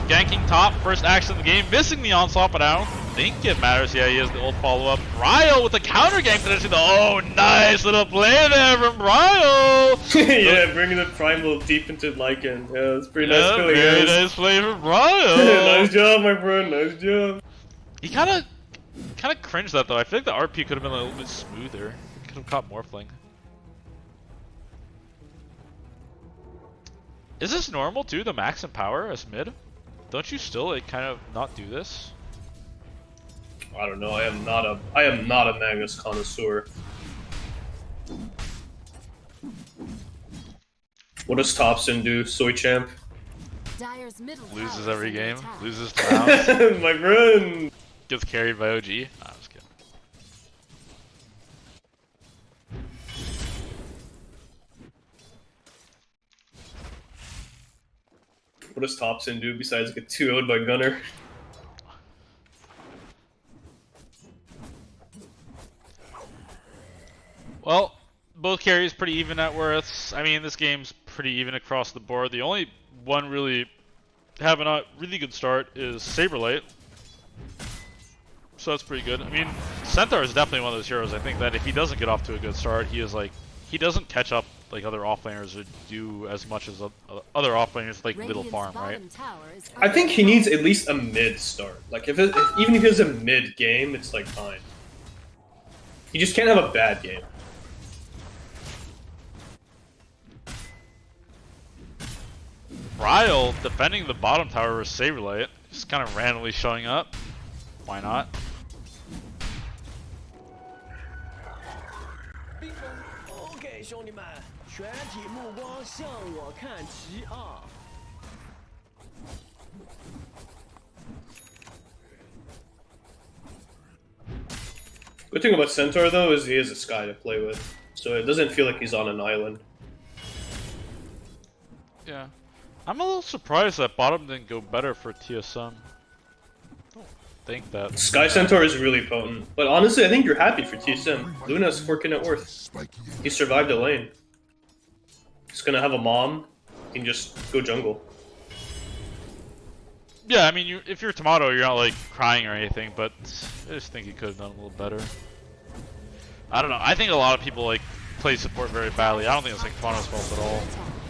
Ganking top, first action of the game, missing the onslaught, but I don't think it matters. Yeah, he has the old follow-up. Ryo with the counter gank potentially. Oh, nice little play there from Ryo! Yeah, bringing the Primal deep into Lycan. Yeah, that's pretty nice play, very guys. nice play from Ryo! Nice job, my friend. Nice job. He kind of cringed that though. I feel like the RP could have been a little bit smoother. Could have caught more fling. Is this normal too? The max in power as mid? Don't you still like kind of not do this? I don't know. I am not a Magnus connoisseur. What does Thompson do? Soy champ. Dyer's middle Loses tower every is under game. attack. Loses to rounds. My friend. Gets carried by OG. Nah, I'm just kidding. What does Thompson do besides get 2-0'd by Gunner? Well, both carries pretty even net worths. I mean, this game's pretty even across the board. The only one really having a really good start is Saberlight. So that's pretty good. I mean, Centaur is definitely one of those heroes. I think that if he doesn't get off to a good start, he is like, he doesn't catch up like other offlaners would do as much as other offlaners like little Radiant's farm, right? bottom tower is I think he under needs at least a mid start. Like if even if he has a mid game, it's like fine. You just can't have a bad game. Ryle defending the bottom tower with Saberlight, just kind of randomly showing up. Why not? Good thing about Centaur though is he has a Sky to play with, so it doesn't feel like he's on an island. Yeah. I'm a little surprised that bottom didn't go better for TSM. I don't think that. Sky Centaur is really potent, but honestly, I think you're happy for TSM. Luna's 4k net worth. Spiky. He survived a lane. He's gonna have a mom. He can just go jungle. Yeah, I mean, if you're Tomato, you're not like crying or anything, but I just think he could have done a little better. I don't know. I think a lot of people like play support very badly. I don't think it's like Tomato's fault at all.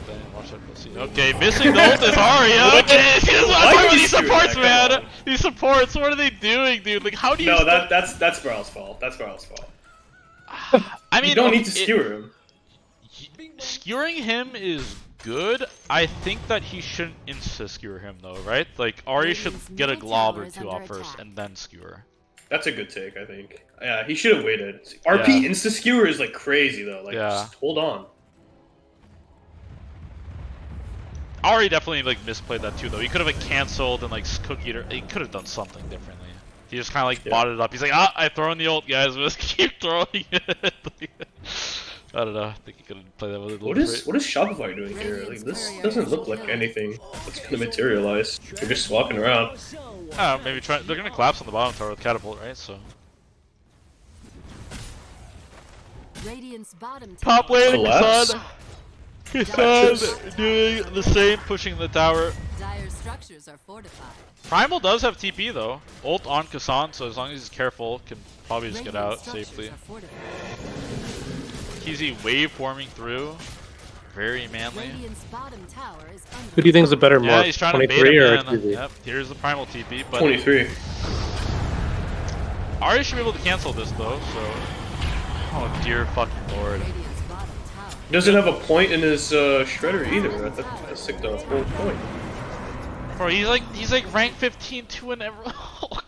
Dang, watch that pussy. Okay, missing the ult is Aria. Okay, I'm talking about these supports, man. These supports, what are they doing, dude? Like, how do you? No, that's Barrel's fault. That's Barrel's fault. I mean, you don't need to skewer him. Skewering him is good. I think that he shouldn't insta-skewer him though, right? Like, Ari should get a glob or two off first and then skewer. That's a good take, I think. Yeah, he should have waited. RP insta skewer is like crazy though. Like, just hold on. Ari definitely like misplayed that too though. He could have like canceled and like cookied or he could have done something differently. He just kind of like botted it up. He's like, ah, I throw in the ult, guys. Let's keep throwing it. I don't know. I think he could have played that with a little bit. What is Shopify doing here? Like, this doesn't look like anything that's gonna materialize. They're just walking around. Maybe try. They're gonna collapse on the bottom tower with catapult, right? So. Radiant's bottom Top lane, Collapse? Kisan doing the same, pushing the tower. Dire structures are fortified. Primal does have TP though. Ult on Kasan, so as long as he's careful, can probably just get out safely. Easy wave forming through. Very manly. Who do you think is a better Yeah, mark? he's trying to bait 23 or him in. XQZ? Yep, here's the Primal TP, but 23. Ari should be able to cancel this though, so... Oh dear fucking lord. He doesn't have a point in his shredder either. I thought that's like the whole point. Bro, he's like rank 15 to an ever. Oh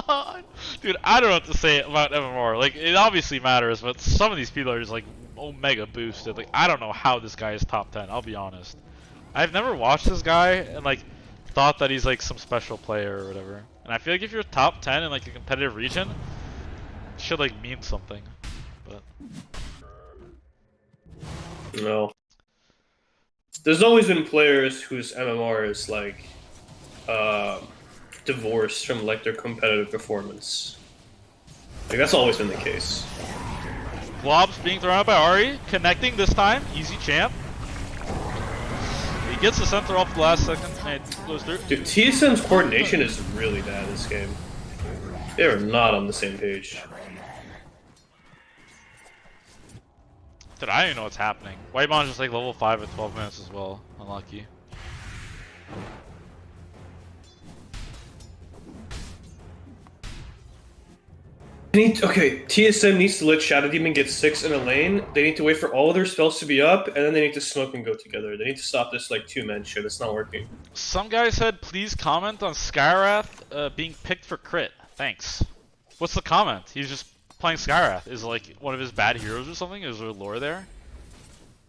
god, dude, I don't know what to say about MMR. Like, it obviously matters, but some of these people are just like omega boosted. Like, I don't know how this guy is top 10. I'll be honest. I've never watched this guy and like thought that he's like some special player or whatever. And I feel like if you're top 10 in like a competitive region, it should like mean something. But no. There's always been players whose MMR is like divorced from like their competitive performance. Like, that's always been the case. Globs being thrown out by Ari, connecting this time, easy champ. He gets the center off the last second and it goes through. Dude, TSM's coordination is really bad this game. They are not on the same page. Dude, I don't even know what's happening. Whitemon's just like level 5 at 12 minutes as well. Unlucky. Okay, TSM needs to let Shadow Demon get 6 in a lane. They need to wait for all of their spells to be up, and then they need to smoke and go together. They need to stop this like two-man shit. It's not working. Some guy said, please comment on Skyrath being picked for crit. Thanks. What's the comment? He's just playing Skyrath. Is it like one of his bad heroes or something? Is there lore there?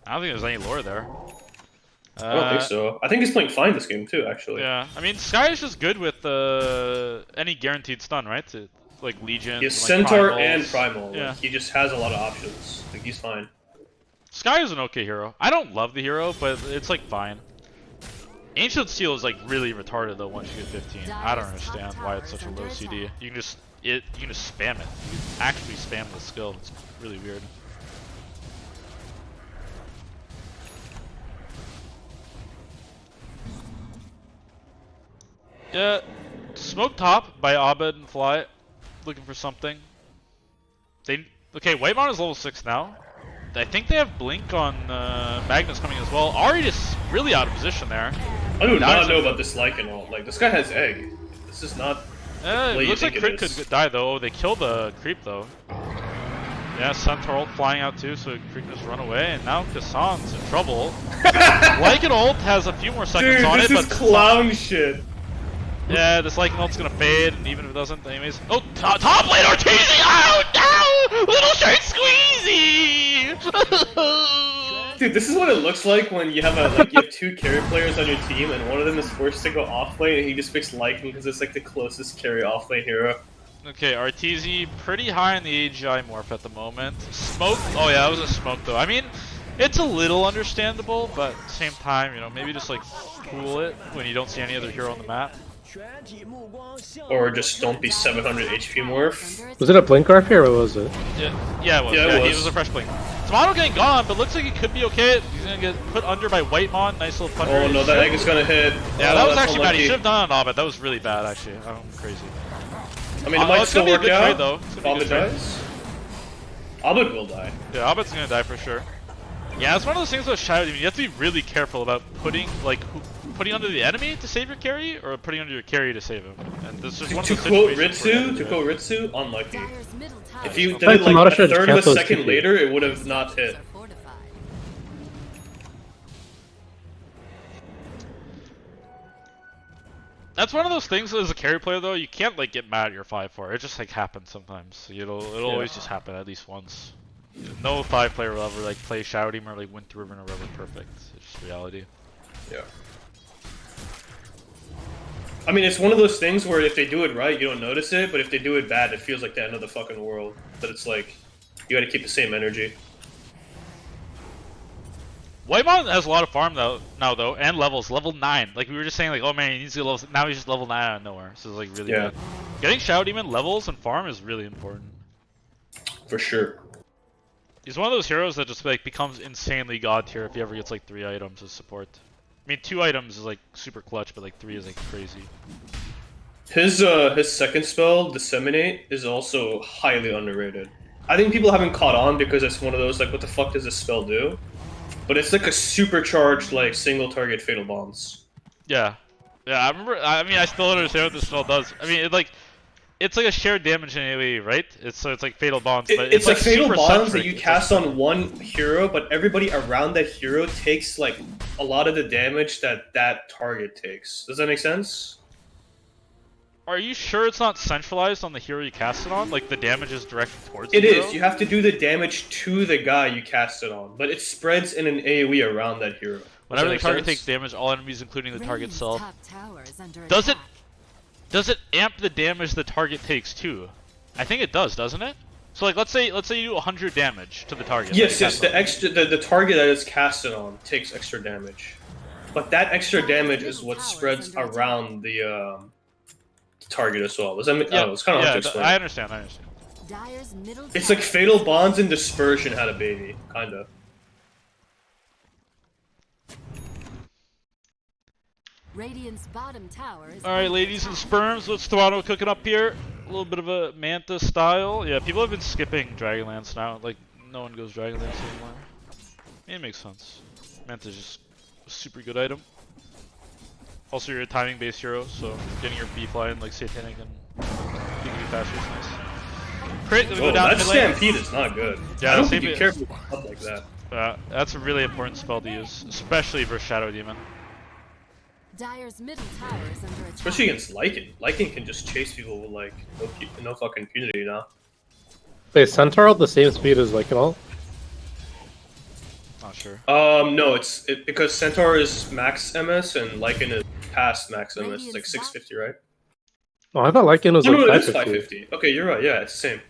I don't think there's any lore there. I don't think so. I think he's playing fine this game too, actually. Yeah, I mean, Sky is just good with any guaranteed stun, right? Like Legion. He has like Centaur Primals. and Primal. Yeah. Like, he just has a lot of options. Like, he's fine. Sky is an okay hero. I don't love the hero, but it's like fine. Ancient Steel is like really retarded though once you get 15. I don't understand why it's such a low CD. You can just spam it. You can actually spam the skill. It's really weird. Yeah, smoke top by Abed and Fly, looking for something. Okay, Whitemon is level 6 now. I think they have Blink on Magnus coming as well. Ari is really out of position there. I do not know about this Lycanol. Like, this guy has egg. This is not. It looks like Crit could die though. They kill the creep though. Yeah, Centaur ult flying out too, so Creep just run away, and now Kassan's in trouble. Lycan ult has a few more seconds Dude, on it, this but is clown shit. yeah, this Lycan ult's gonna fade, and even if it doesn't, anyways. Oh, top lane Ortiz! Oh no! Little shirt squeezy! Dude, this is what it looks like when you have you have two carry players on your team, and one of them is forced to go off lane, and he just picks Lycan because it's like the closest carry off lane hero. Okay, RTZ pretty high in the AGI morph at the moment. Smoke, oh yeah, that was a smoke though. I mean, it's a little understandable, but at the same time, you know, maybe just like cool it when you don't see any other hero on the map. Or just don't be 700 HP morph. Was it a blink RP or what was it? Yeah, it was. Yeah, it was. He was a fresh blink. Tomato getting gone, but looks like he could be okay. He's gonna get put under by Whitemon. Nice little thunder. Oh no, that egg is gonna hit. Yeah, oh, that was that's actually bad. He unlucky. should have done it on Abed. That was really bad, actually. I'm crazy. I mean, it might it's still gonna be a work good out. trade, though. It's gonna be a Abed good trade. dies. Abed will die. Yeah, Abed's gonna die for sure. Yeah, it's one of those things about Shadow Demon. You have to be really careful about putting under the enemy to save your carry, or putting under your carry to save him. And this is one of To those quote situations where- Ritsu, unlucky. Dyer's middle tower If you is did it Tomato like a should third of a cancel his second TP. later, it would have not hit. fortified. That's one of those things as a carry player though, you can't like get mad at your 5-4. It just like happens sometimes. It'll always just happen at least once. No 5-player will ever like play Shadow Demon or like win through River in a River perfect. It's just reality. Yeah. I mean, it's one of those things where if they do it right, you don't notice it, but if they do it bad, it feels like the end of the fucking world. But it's like, you gotta keep the same energy. Whitemon has a lot of farm though now though, and levels. Level 9. Like we were just saying, like, oh man, he needs to get levels. Now he's just level 9 out of nowhere. So it's like really Yeah. good. Getting Shadow Demon levels and farm is really important. For sure. He's one of those heroes that just like becomes insanely god tier if he ever gets like 3 items as support. I mean, 2 items is like super clutch, but like 3 is like crazy. His second spell, Disseminate, is also highly underrated. I think people haven't caught on because it's one of those like, what the fuck does this spell do? But it's like a supercharged like single target fatal bonds. Yeah. Yeah, I remember. I mean, I still don't understand what this spell does. I mean, it's like a shared damage in AoE, right? So it's like fatal bonds, but It's like fatal super bonds centric. that you It's cast like- on one hero, but everybody around that hero takes like a lot of the damage that that target takes. Does that make sense? Are you sure it's not centralized on the hero you cast it on? Like the damage is directed towards It the hero? is. You have to do the damage to the guy you cast it on, but it spreads in an AoE around that hero. Whenever the Does that target make takes sense? damage, all enemies, including the target Radiant's itself. top tower is under Does it? attack. Does it amp the damage the target takes too? I think it does, doesn't it? So like, let's say you do 100 damage to the target. Yes, that you yes. cast The target that it's casted on takes extra damage, but that extra damage is what spreads around the target as well. Does that make? Yeah, Oh, it's kind of hard to yeah, explain. I understand. Dyer's middle It's tower like Fatal is Bonds and Dispersion had a baby, kinda. Radiant's bottom tower is All right, under ladies and attack. sperms, what's Toronto cooking up here? A little bit of a Manta style. Yeah, people have been skipping Dragonlance now. Like, no one goes Dragonlance anymore. I mean, it makes sense. Manta's just a super good item. Also, you're a timing-based hero, so getting your B flying like Satanic and PvP faster is nice. Crit, gonna go Oh, down that mid lane. Stampede is not good. Yeah, I don't same think you it- care about stuff like that. That's a really important spell to use, especially versus Shadow Demon. Dyer's middle tower is under attack. Especially against Lycan. Lycan can just chase people with like no fucking impunity now. Wait, Centaur at the same speed as like all? Not sure. No, it's because Centaur is max MS and Lycan is past max MS. It's like 650, right? Oh, I thought Lycan was Oh, like no, it is 550. 550. Okay, you're right. Yeah, it's the same.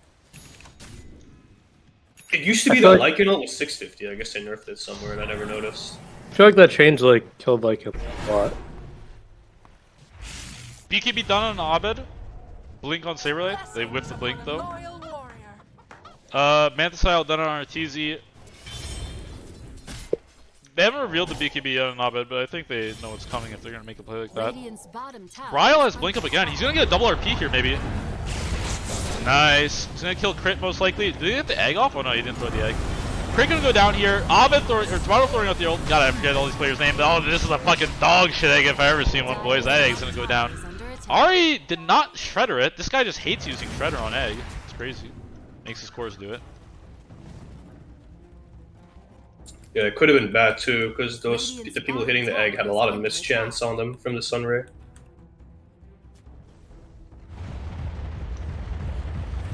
It used to I be feel that like- Lycan ult was 650. I guess they nerfed it somewhere and I never noticed. I feel like that change like killed Lycan a lot. BKB done on Abed. Blink on Saberlight. They whipped the blink though. Manta style done on RTZ. They haven't revealed the BKB yet on Abed, but I think they know what's coming if they're gonna make a play like that. Radiant's bottom tower Ryle is has blink up again. He's gonna get a double RP here maybe. Nice. He's gonna kill Crit most likely. Did he get the egg off? Oh no, he didn't throw the egg. Crit gonna go down here. Ovid or Tomato throwing out the ult. God, I forget all these players' names. Oh, this is a fucking dog shit egg if I ever seen one, boys. That egg's gonna go down. Ari did not shredder it. This guy just hates using shredder on egg. It's crazy. Makes his cores do it. Yeah, it could have been bad too, because the people hitting the egg had a lot of mischance on them from the sunray.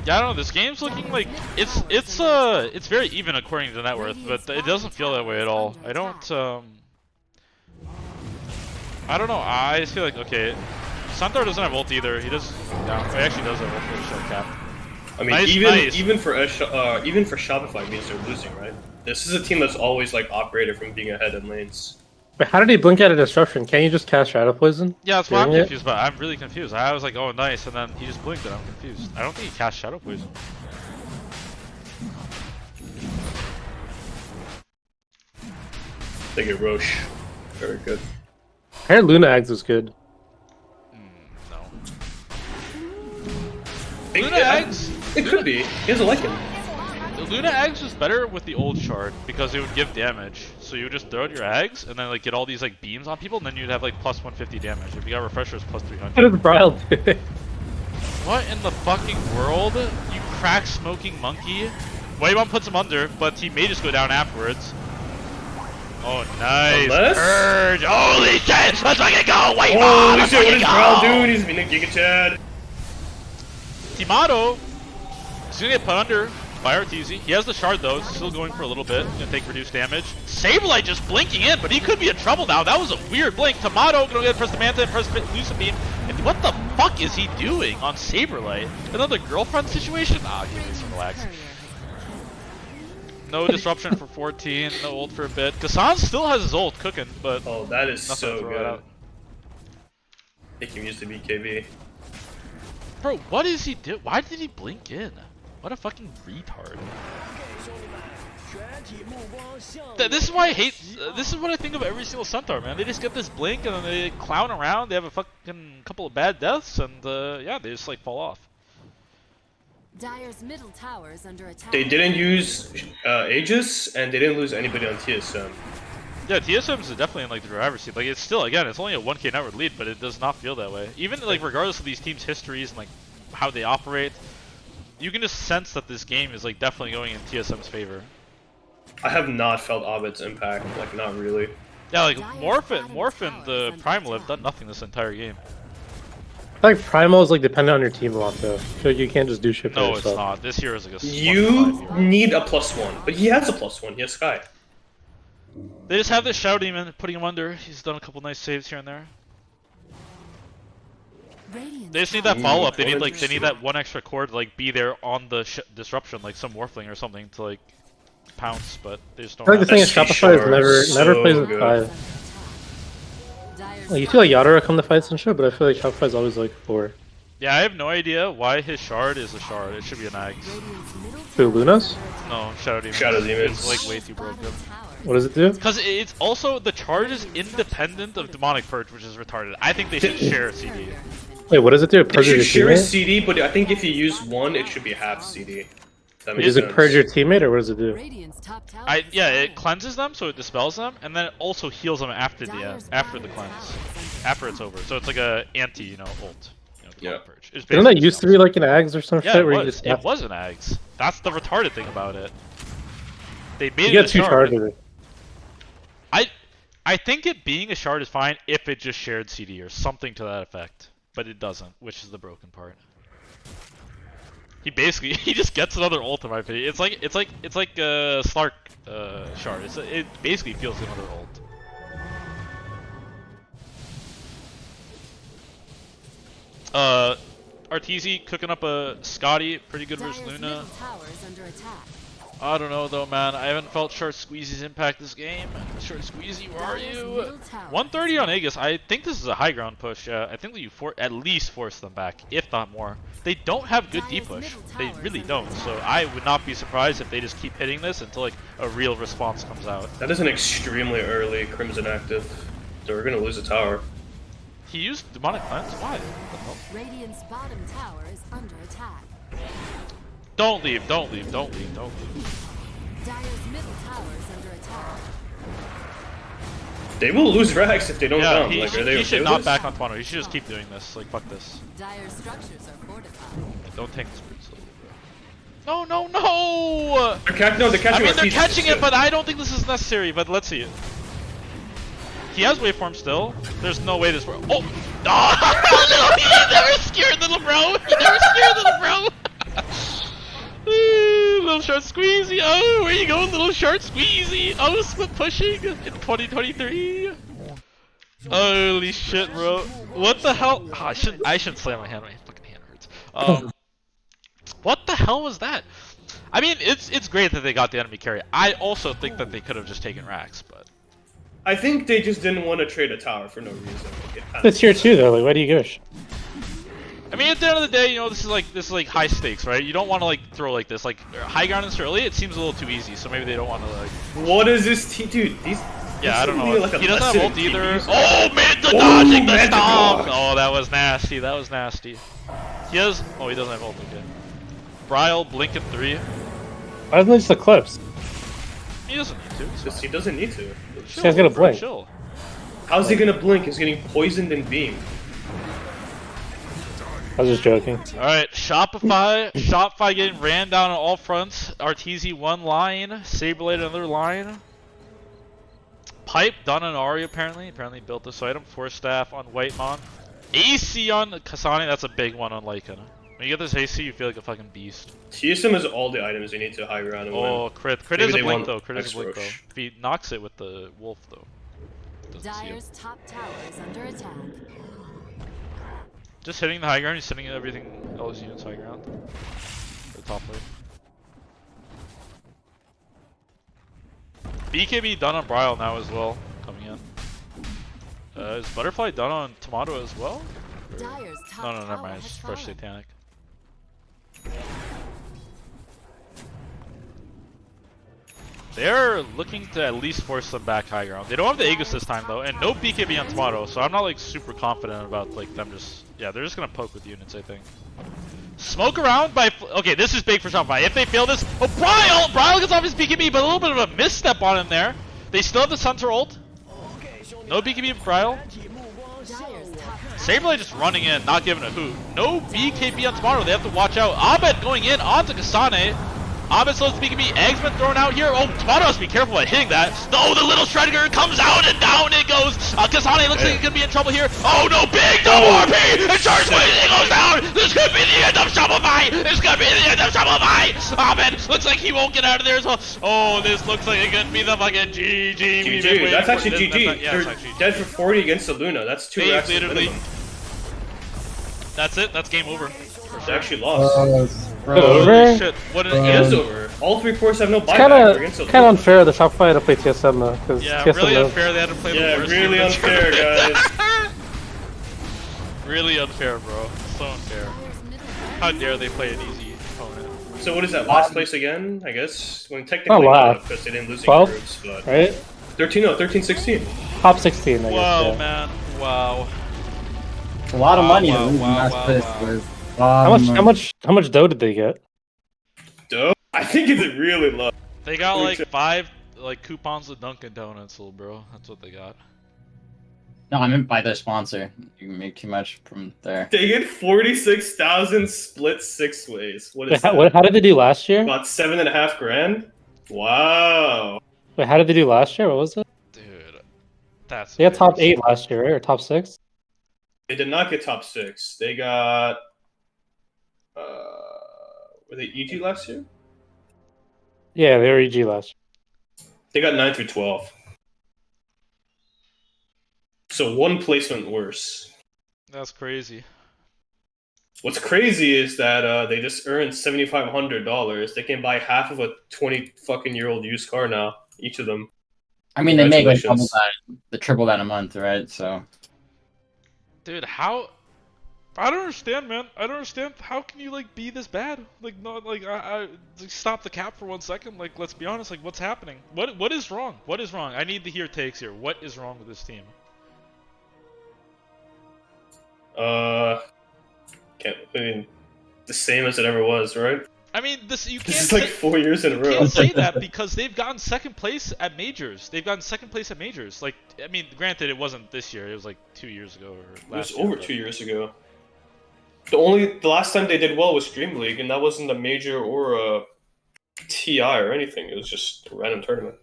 Yeah, I don't know. This game's looking like it's very even according to net worth, but it doesn't feel that way at all. I don't know. I just feel like okay, Santar doesn't have ult either. He does. Yeah, he actually does have ult for the shell cap. I mean, even for Shopify means they're losing, right? This is a team that's always like operated from being ahead in lanes. But how did he blink out of disruption? Can't you just cast Shadow Poison? Yeah, that's what I'm confused about. I'm really confused. I was like, oh nice, and then he just blinked and I'm confused. I don't think he cast Shadow Poison. They get Roche. Very good. I heard Luna Eggs was good. No. Luna Eggs? It could be. He doesn't like him. Luna Eggs was better with the old shard because it would give damage. So you would just throw out your eggs and then like get all these like beams on people, and then you'd have like plus 150 damage. If you got refreshers, plus 300. How did Brile do it? What in the fucking world? You crack smoking monkey. Waybomb puts him under, but he may just go down afterwards. Oh, nice. Purge. Holy shit! Let's fucking go! Waybomb! Holy shit, what is Brile doing? He's being a Giga Chad. Timato is gonna get put under by Arteezy. He has the shard though, still going for a little bit. Gonna take reduced damage. Saberlight just blinking in, but he could be in trouble now. That was a weird blink. Tomato gonna get press the Manta and press Lucid Beam. And what the fuck is he doing on Saberlight? Another girlfriend situation? Ah, give me some relax. No disruption for 14, no ult for a bit. Kassan still has his ult cooking, but oh, that is so good. Out. I think he used the BKB. Bro, what is he do? Why did he blink in? What a fucking retard. This is why I hate. This is what I think of every single Centaur, man. They just get this blink and then they clown around. They have a fucking couple of bad deaths, and yeah, they just like fall off. Dire's middle tower is under attack. They didn't use Aegis, and they didn't lose anybody on TSM. Yeah, TSM is definitely in like the driver's seat. Like it's still, again, it's only a 1K network lead, but it does not feel that way. Even like regardless of these teams' histories and like how they operate, you can just sense that this game is like definitely going in TSM's favor. I have not felt Ovid's impact, like not really. Yeah, like Morph and the Primal have done nothing this entire game. I feel like Primal is like dependent on your team a lot though. I feel like you can't just do shit by No, yourself. it's not. This hero is like a You need a +1, but he has a +1. He has Sky. They just have this Shadow Demon, putting him under. He's done a couple nice saves here and there. They just need that follow-up. They need that one extra core to like be there on the disruption, like some Morphling or something to like pounce. But they just don't. I feel like the thing is Shopify is never plays with 5. Like, you feel like Yadara come to fights and shit, but I feel like Shopify's always like 4. Yeah, I have no idea why his shard is a shard. It should be an Axe. Who, Lunas? No, Shadow Demon. Shadow Demon. It's like way too broken. What does it do? Because it's also, the charge is independent of Demonic Purge, which is retarded. I think they should share a CD. Wait, what does it do? It They purges should your share a teammate? CD, but I think if you use one, it should be half CD. That makes Does it sense. purge your teammate, or what does it do? Yeah, it cleanses them, so it dispels them, and then it also heals them after the cleanse, after it's over. So it's like a anti, ult. Yeah. Purge. Didn't that used to be like an Ags or some Yeah, shit it where was. you just It was an Ags. That's the retarded thing about it. They made you it get a 2 shard. charges. I think it being a shard is fine if it just shared CD or something to that effect, but it doesn't, which is the broken part. He just gets another ult in my opinion. It's like Slark shard. It basically feels another ult. Arteezy cooking up a Scotty, pretty good versus Luna. I don't know though, man. I haven't felt Short Squeezy's impact this game. Short Squeezy, where are you? 130 on Aegis. I think this is a high ground push. I think that you at least force them back, if not more. They don't have good D push. They really don't. So I would not be surprised if they just keep hitting this until like a real response comes out. That is an extremely early Crimson active. So we're gonna lose a tower. He used Demonic Cleanse? Why? What the hell? Radiant's bottom tower is under attack. Don't leave, don't leave, don't leave, don't leave. Dire's middle tower is under attack. They will lose Rax if they don't Yeah, come. he, Like, are they he okay should with not this? back on Toronto. He should just keep doing this. Like, fuck this. Dire's structures are fortified. Don't take this pretty slowly, bro. No, no, no! They're catching I mean, they're Ortiz, catching it's it, but I don't think this is necessary. But let's see it. He has waveform still. There's no way this works. Oh! Oh! He never scared little bro! He never scared little bro! Little short squeezy. Oh, where you going, little short squeezy? Oh, split pushing in 2023. Holy shit, bro! What the hell? Oh, I shouldn't slam my hand. My fucking hand hurts. What the hell was that? I mean, it's great that they got the enemy carry. I also think that they could have just taken Rax, but I think they just didn't want to trade a tower for no reason. It's tier 2 though, like why do you give a shit? I mean, at the end of the day, you know, this is like high stakes, right? You don't want to like throw like this, like high ground this early. It seems a little too easy, so maybe they don't want to like. What is this team, dude? These. Yeah, I don't know. Like He doesn't have ult either. Oh, man, the Oh, dodging the magic stomp! dodge. Oh, that was nasty. That was nasty. He has. Oh, he doesn't have ult. Okay. Bryle, blink at 3. Why doesn't it just eclipse? He doesn't need to. It's He fine. doesn't need to. Chill, guy's gonna bro, blink. Chill. How's he gonna blink? He's getting poisoned and beamed. I was just joking. Alright, Shopify getting ran down on all fronts. Arteezy one line, Saberblade another line. Pipe done on Ari apparently built this item. Force staff on Whitemon. AC on Kasane, that's a big one on Lycan. When you get this AC, you feel like a fucking beast. TSM has all the items you need to high ground and Oh, win. crit Maybe is a they blink want though. Crit is a blink though. X-Roche. If he knocks it with the wolf though. Doesn't see it. Dire's top tower is under attack. Just hitting the high ground, he's hitting everything else units high ground. The top lane. BKB done on Bryle now as well, coming in. Is Butterfly done on Tomato as well? Dire's top No, never tower mind, has it's fresh fallen. Satanic. They're looking to at least force them back high ground. They don't have the Aegis this time though, and no BKB on Tomato, so I'm not like super confident about like them just, yeah, they're just gonna poke with units, I think. Smoke around by, okay, this is big for Shopify. If they fail this, oh, Bryle gets off his BKB, but a little bit of a misstep on him there. They still have the Centaur ult. No BKB for Bryle. Dire's top Saberblade just running in, not giving a hoot. No BKB on Tomato, they have to watch out. Abed going in onto Kasane. Abed slows the BKB, Egg's been thrown out here. Oh, Tomato has to be careful about hitting that. No, the little Shredder comes out and down it goes. Kasane looks like he's gonna be in trouble here. Oh no, big double RP! And Charge Wave goes down! This could be the end of Shopify! This could be the end of Shopify! Abed looks like he won't get out of there as well. Oh, this looks like it could be the fucking GG. We've been GG. waiting That's for actually this. GG. Yeah, They're it's actually dead GG. for 40 against the Luna. That's 2 They racks literally- minimum. That's it, that's game over. They actually lost. Over? Holy shit, what an It is over. All 3 cores have no It's buyback. against the kind of Luna. unfair the Shopify had to play TSM though, because Yeah, TSM really knows. unfair they had to play Yeah, the worst really team in the unfair, tournament. guys. Really unfair, bro. So unfair. Dire's middle How dare they play an easy opponent? So what is that? Last place again? I guess. When technically Oh, wow. not, because they didn't lose any 12? groups, but Right? 13, no, 13, 16. Top 16, I guess. Wow, yeah. man. Wow. It's a lot of Wow, money wow, to lose in wow, last wow, place wow. with. How much dough did they get? Dope. I think it's really low. They got Let me like check. 5 like coupons of Dunkin' Donuts, little bro. That's what they got. No, I meant by their sponsor. You can make too much from there. They get 46,000 split 6 ways. What is Wait, that? how did they do last year? About 7.5 grand? Wow. Wait, how did they do last year? What was it? Dude. That's They got top embarrassing. 8 last year, right? Or top 6? They did not get top 6. They got. Were they EG last year? Yeah, they were EG last year. They got 9 through 12. So 1 placement worse. That's crazy. What's crazy is that they just earned $7,500. They can buy half of a 20 fucking year old used car now, each of them. I mean, they make like double Congratulations. that, the triple that a month, right? So Dude, how? I don't understand, man. I don't understand. How can you like be this bad? Like, not like like, stop the cap for 1 second. Like, let's be honest. Like, what's happening? What is wrong? What is wrong? I need to hear takes here. What is wrong with this team? I mean, the same as it ever was, right? I mean, you can't This is say, like 4 years in a you row. can't say that because they've gotten second place at majors. They've gotten second place at majors. Like, I mean, granted, it wasn't this year. It was like 2 years ago or It was last year. over but- 2 years ago. The last time they did well was Stream League, and that wasn't a major or a TI or anything. It was just a random tournament.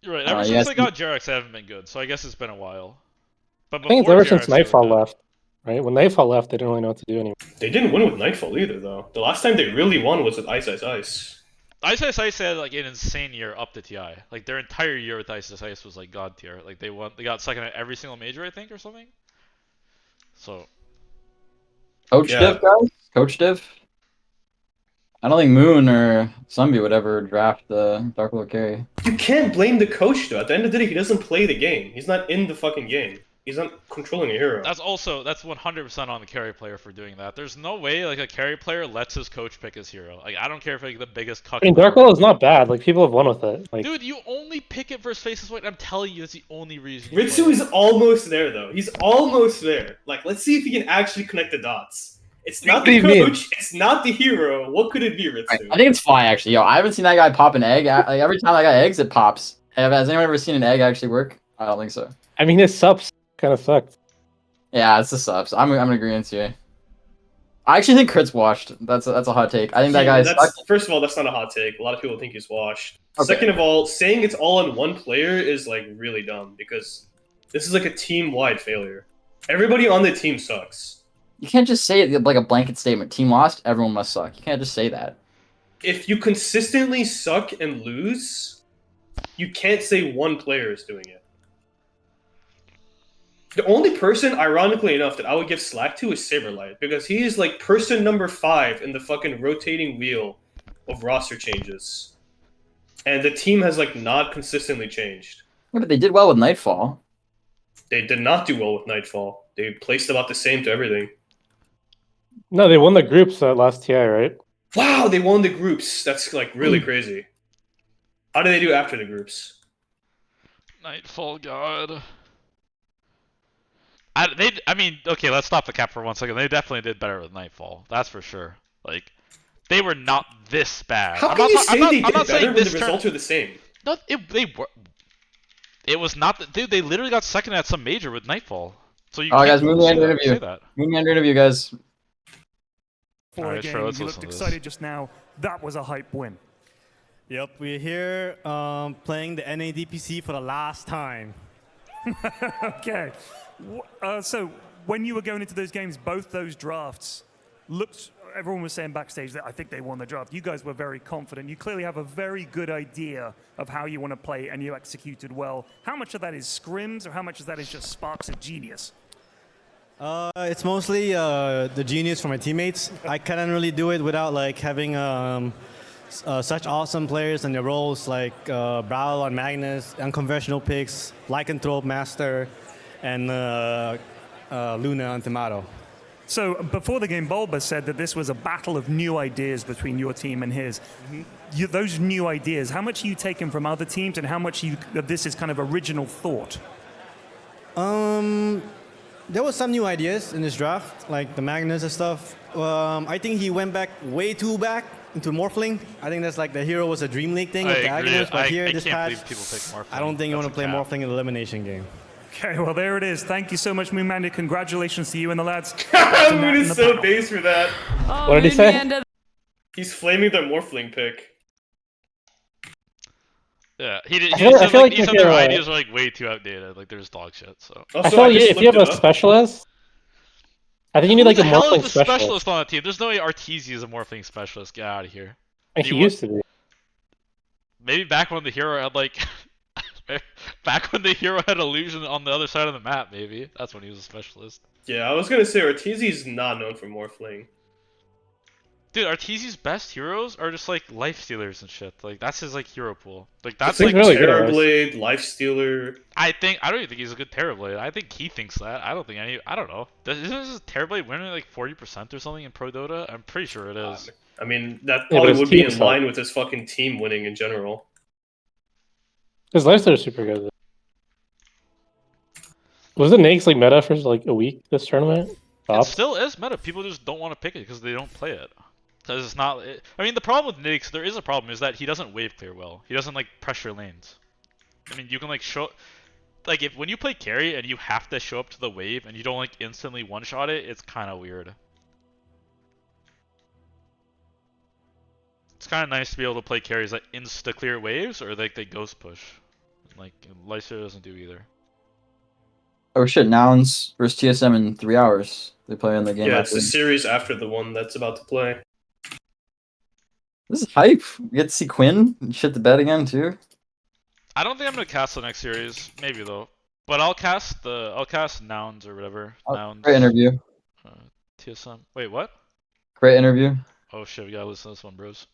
You're right. Ever since yes. they got Jerax, they haven't been good. So I guess it's been a while. But I think it's before ever since Jerax, they were Nightfall good. left. Right? When Nightfall left, they didn't really know what to do anymore. They didn't win with Nightfall either, though. The last time they really won was with Ice Ice Ice. Ice Ice Ice had like an insane year up to TI. Like their entire year with Ice Ice Ice was like god tier. Like they got second at every single major, I think, or something. So Coach Yeah. Div, guys? Coach Div? I don't think Moon or Sunby would ever draft the Dark Lord carry. You can't blame the coach, though. At the end of the day, he doesn't play the game. He's not in the fucking game. He's not controlling a hero. that's 100% on the carry player for doing that. There's no way like a carry player lets his coach pick his hero. Like I don't care if like the biggest cuck. I mean, Dark World is not bad. Like people have won with it. Like, Dude, you only pick it versus Faceless White. I'm telling you, that's the only reason. you Ritsu play is it. almost there, though. He's almost there. Like, let's see if he can actually connect the dots. It's not What do the you mean? coach. It's not the hero. What could it be, Ritsu? I think it's fly, actually. Yo, I haven't seen that guy pop an egg. Like, every time that guy eggs, it pops. Has anyone ever seen an egg actually work? I don't think so. I mean, his subs kind of sucked. Yeah, it's the subs. I'm in agreement here. I actually think Crit's washed. That's a hot take. I think that guy sucks. First of all, that's not a hot take. A lot of people think he's washed. Okay. Second of all, saying it's all on one player is like really dumb because this is like a team-wide failure. Everybody on the team sucks. You can't just say it like a blanket statement. Team lost, everyone must suck. You can't just say that. If you consistently suck and lose, you can't say one player is doing it. The only person, ironically enough, that I would give slack to is Saberlight, because he is like person number 5 in the fucking rotating wheel of roster changes. And the team has like not consistently changed. Yeah, but they did well with Nightfall. They did not do well with Nightfall. They placed about the same to everything. No, they won the groups at last TI, right? Wow, they won the groups. That's like really crazy. How did they do after the groups? Nightfall God. I mean, okay, let's stop the cap for 1 second. They definitely did better with Nightfall. That's for sure. Like, they were not this bad. How I'm can not you ta- say I'm not- they I'm did not better saying when this the turn- results are the same? No, they were. It was not that, dude. They literally got second at some major with Nightfall. So you. Oh, can't guys, move me say under that- interview. say that. Move me under interview, guys. For Alright, the sure, game, let's you listen looked to this. excited just now. That was a hype win. Yep, we're here playing the NADPC for the last time. Okay. So when you were going into those games, both those drafts looked. Everyone was saying backstage that I think they won the draft. You guys were very confident. You clearly have a very good idea of how you want to play, and you executed well. How much of that is scrims, or how much of that is just sparks of genius? It's mostly the genius from my teammates. I couldn't really do it without like having such awesome players in their roles like Brawl on Magnus, unconventional picks, Lycanthrope Master, and Luna on Tomato. So before the game, Bulba said that this was a battle of new ideas between your team and his. Those new ideas, how much are you taking from other teams, and how much of this is kind of original thought? There was some new ideas in this draft, like the Magnus and stuff. I think he went way too back into Morphling. I think that's like the hero was a Dream League thing with the Agonist, but here this can't patch, believe people pick Morphling. I don't think you want to play That's a cap. Morphling in the elimination game. Okay, well, there it is. Thank you so much, Moonmandy. Congratulations to you and the lads. Moon is so base for that. What did he say? He's flaming their Morphling pick. Yeah, he did. I He feel- I said feel like like he said if their you're, ideas are like way too outdated. Like there's dog shit. So. I feel like if you have a specialist, I think you need like a Who the hell Morphling is the specialist on that team? There's no way Arteezy is a Morphling specialist. Get out of here. Like he used to be. Maybe back when the hero had like, back when the hero had illusion on the other side of the map. Maybe that's when he was a specialist. Yeah, I was gonna say Arteezy's not known for Morphling. Dude, Arteezy's best heroes are just like life stealers and shit. Like that's his like hero pool. Like that's It's like really good at Terrorblade, Lifestealer. I don't even think he's a good Terrorblade. I think he thinks that. I don't think any. I don't know. Isn't this Terrorblade winning like 40% or something in Pro Dota? I'm pretty sure it is. I mean, that Yeah, but probably his would be team in sucked. line with his fucking team winning in general. His lifestyle is super good. Was the Nakes like meta for like a week this tournament? It Top? still is meta. People just don't want to pick it because they don't play it. Because it's not. I mean, the problem with Nyx, there is a problem, is that he doesn't wave clear well. He doesn't like pressure lanes. I mean, you can like show, like when you play carry and you have to show up to the wave and you don't like instantly one shot it, it's kind of weird. It's kind of nice to be able to play carries that insta clear waves or like they ghost push. Like Lycer doesn't do either. Oh shit! Nouns versus TSM in 3 hours. They play in the game. Yeah, after. it's the series after the one that's about to play. This is hype. We get to see Quinn and shit the bed again too. I don't think I'm gonna cast the next series. Maybe though. But I'll cast Nouns or whatever. Nouns. Great interview. TSM. Wait, what? Great interview. Oh shit, we gotta listen to this one, bros.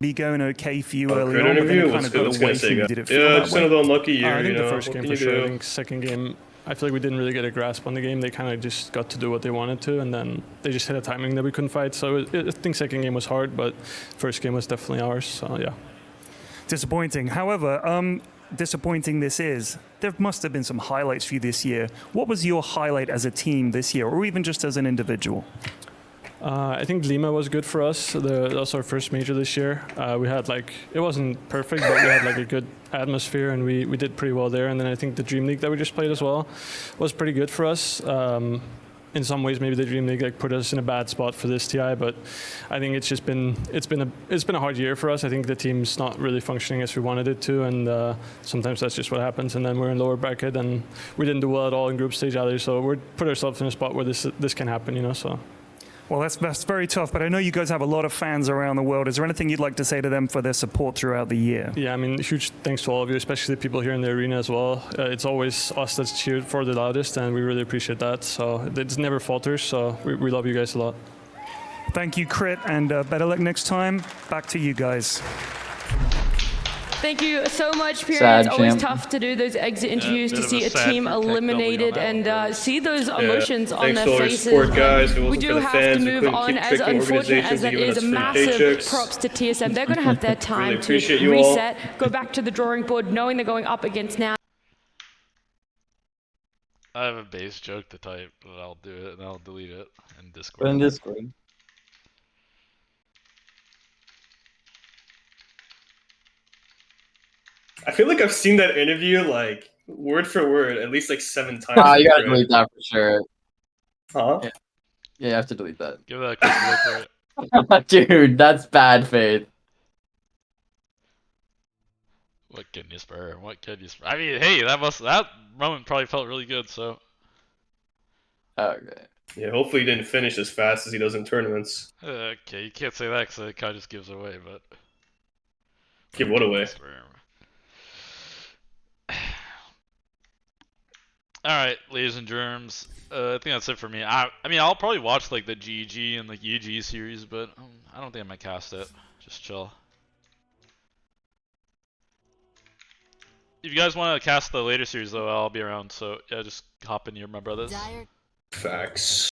Be going okay for you Oh, early great on, but then interview? it kind of got What's away gonna from say, you. guys? Did it feel Yeah, that just way? another unlucky year. I think you the know? first What game can for you sure. I do? think second game, I feel like we didn't really get a grasp on the game. They kind of just got to do what they wanted to, and then they just hit a timing that we couldn't fight. So I think second game was hard, but first game was definitely ours. So yeah. Disappointing. However, disappointing this is, there must have been some highlights for you this year. What was your highlight as a team this year, or even just as an individual? I think Lima was good for us. That was our first major this year. We had it wasn't perfect, but we had like a good atmosphere, and we did pretty well there. And then I think the Dream League that we just played as well was pretty good for us. In some ways, maybe the Dream League put us in a bad spot for this TI, but I think it's been a hard year for us. I think the team's not really functioning as we wanted it to, and sometimes that's just what happens. And then we're in lower bracket, and we didn't do well at all in group stage either. So we're put ourselves in a spot where this can happen, you know. So. Well, that's very tough, but I know you guys have a lot of fans around the world. Is there anything you'd like to say to them for their support throughout the year? Yeah, I mean, huge thanks to all of you, especially the people here in the arena as well. It's always us that's cheered for the loudest, and we really appreciate that. So it never falters, so we love you guys a lot. Thank you, Crit, and better luck next time. Back to you guys. Thank you so much, Pierre. Sad It's always champ. tough to do those exit interviews bit to of see a a sad team tech double eliminated on that and see those emotions on Thanks their to all your faces. support, guys. If it We wasn't do for the have fans, to we move couldn't on, keep as tricking unfortunate organizations as that giving is. us free Massive paychecks. props to TSM. They're going to have their time to appreciate you all. reset, go back to the drawing board, knowing they're going up against now. I have a base joke to type, but I'll do it and I'll delete it in Put Discord. in Discord. I feel like I've seen that interview like word for word at least like 7 times. Ah, you gotta before. delete that for sure. Huh? Yeah. Yeah, you have to delete that. Give that a quick look for it. Dude, that's bad faith. What can you spur? What can you spur? I mean, hey, that moment probably felt really good. So Okay. Yeah, hopefully he didn't finish as fast as he does in tournaments. okay, you can't say that because it kind of just gives away. But Give what away? Alright, ladies and germs. I think that's it for me. I mean, I'll probably watch like the GG and the EG series, but I don't think I'm gonna cast it. Just chill. If you guys want to cast the later series, though, I'll be around. So yeah, just hop in here, my brothers. Facts.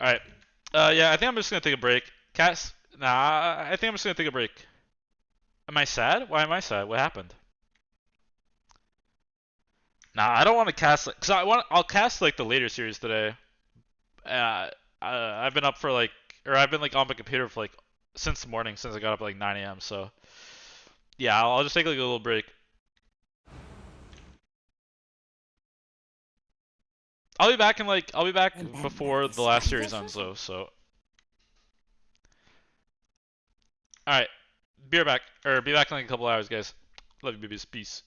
Alright. Yeah, I think I'm just gonna take a break. Nah, I think I'm just gonna take a break. Am I sad? Why am I sad? What happened? Nah, I don't want to cast cause I'll cast like the later series today. I've been up for I've been like on my computer for like since the morning, since I got up at like 9 a.m. So yeah, I'll just take like a little break. I'll be back before the last series ends though. So all right, be back in like a couple hours, guys. Love you, babies. Peace.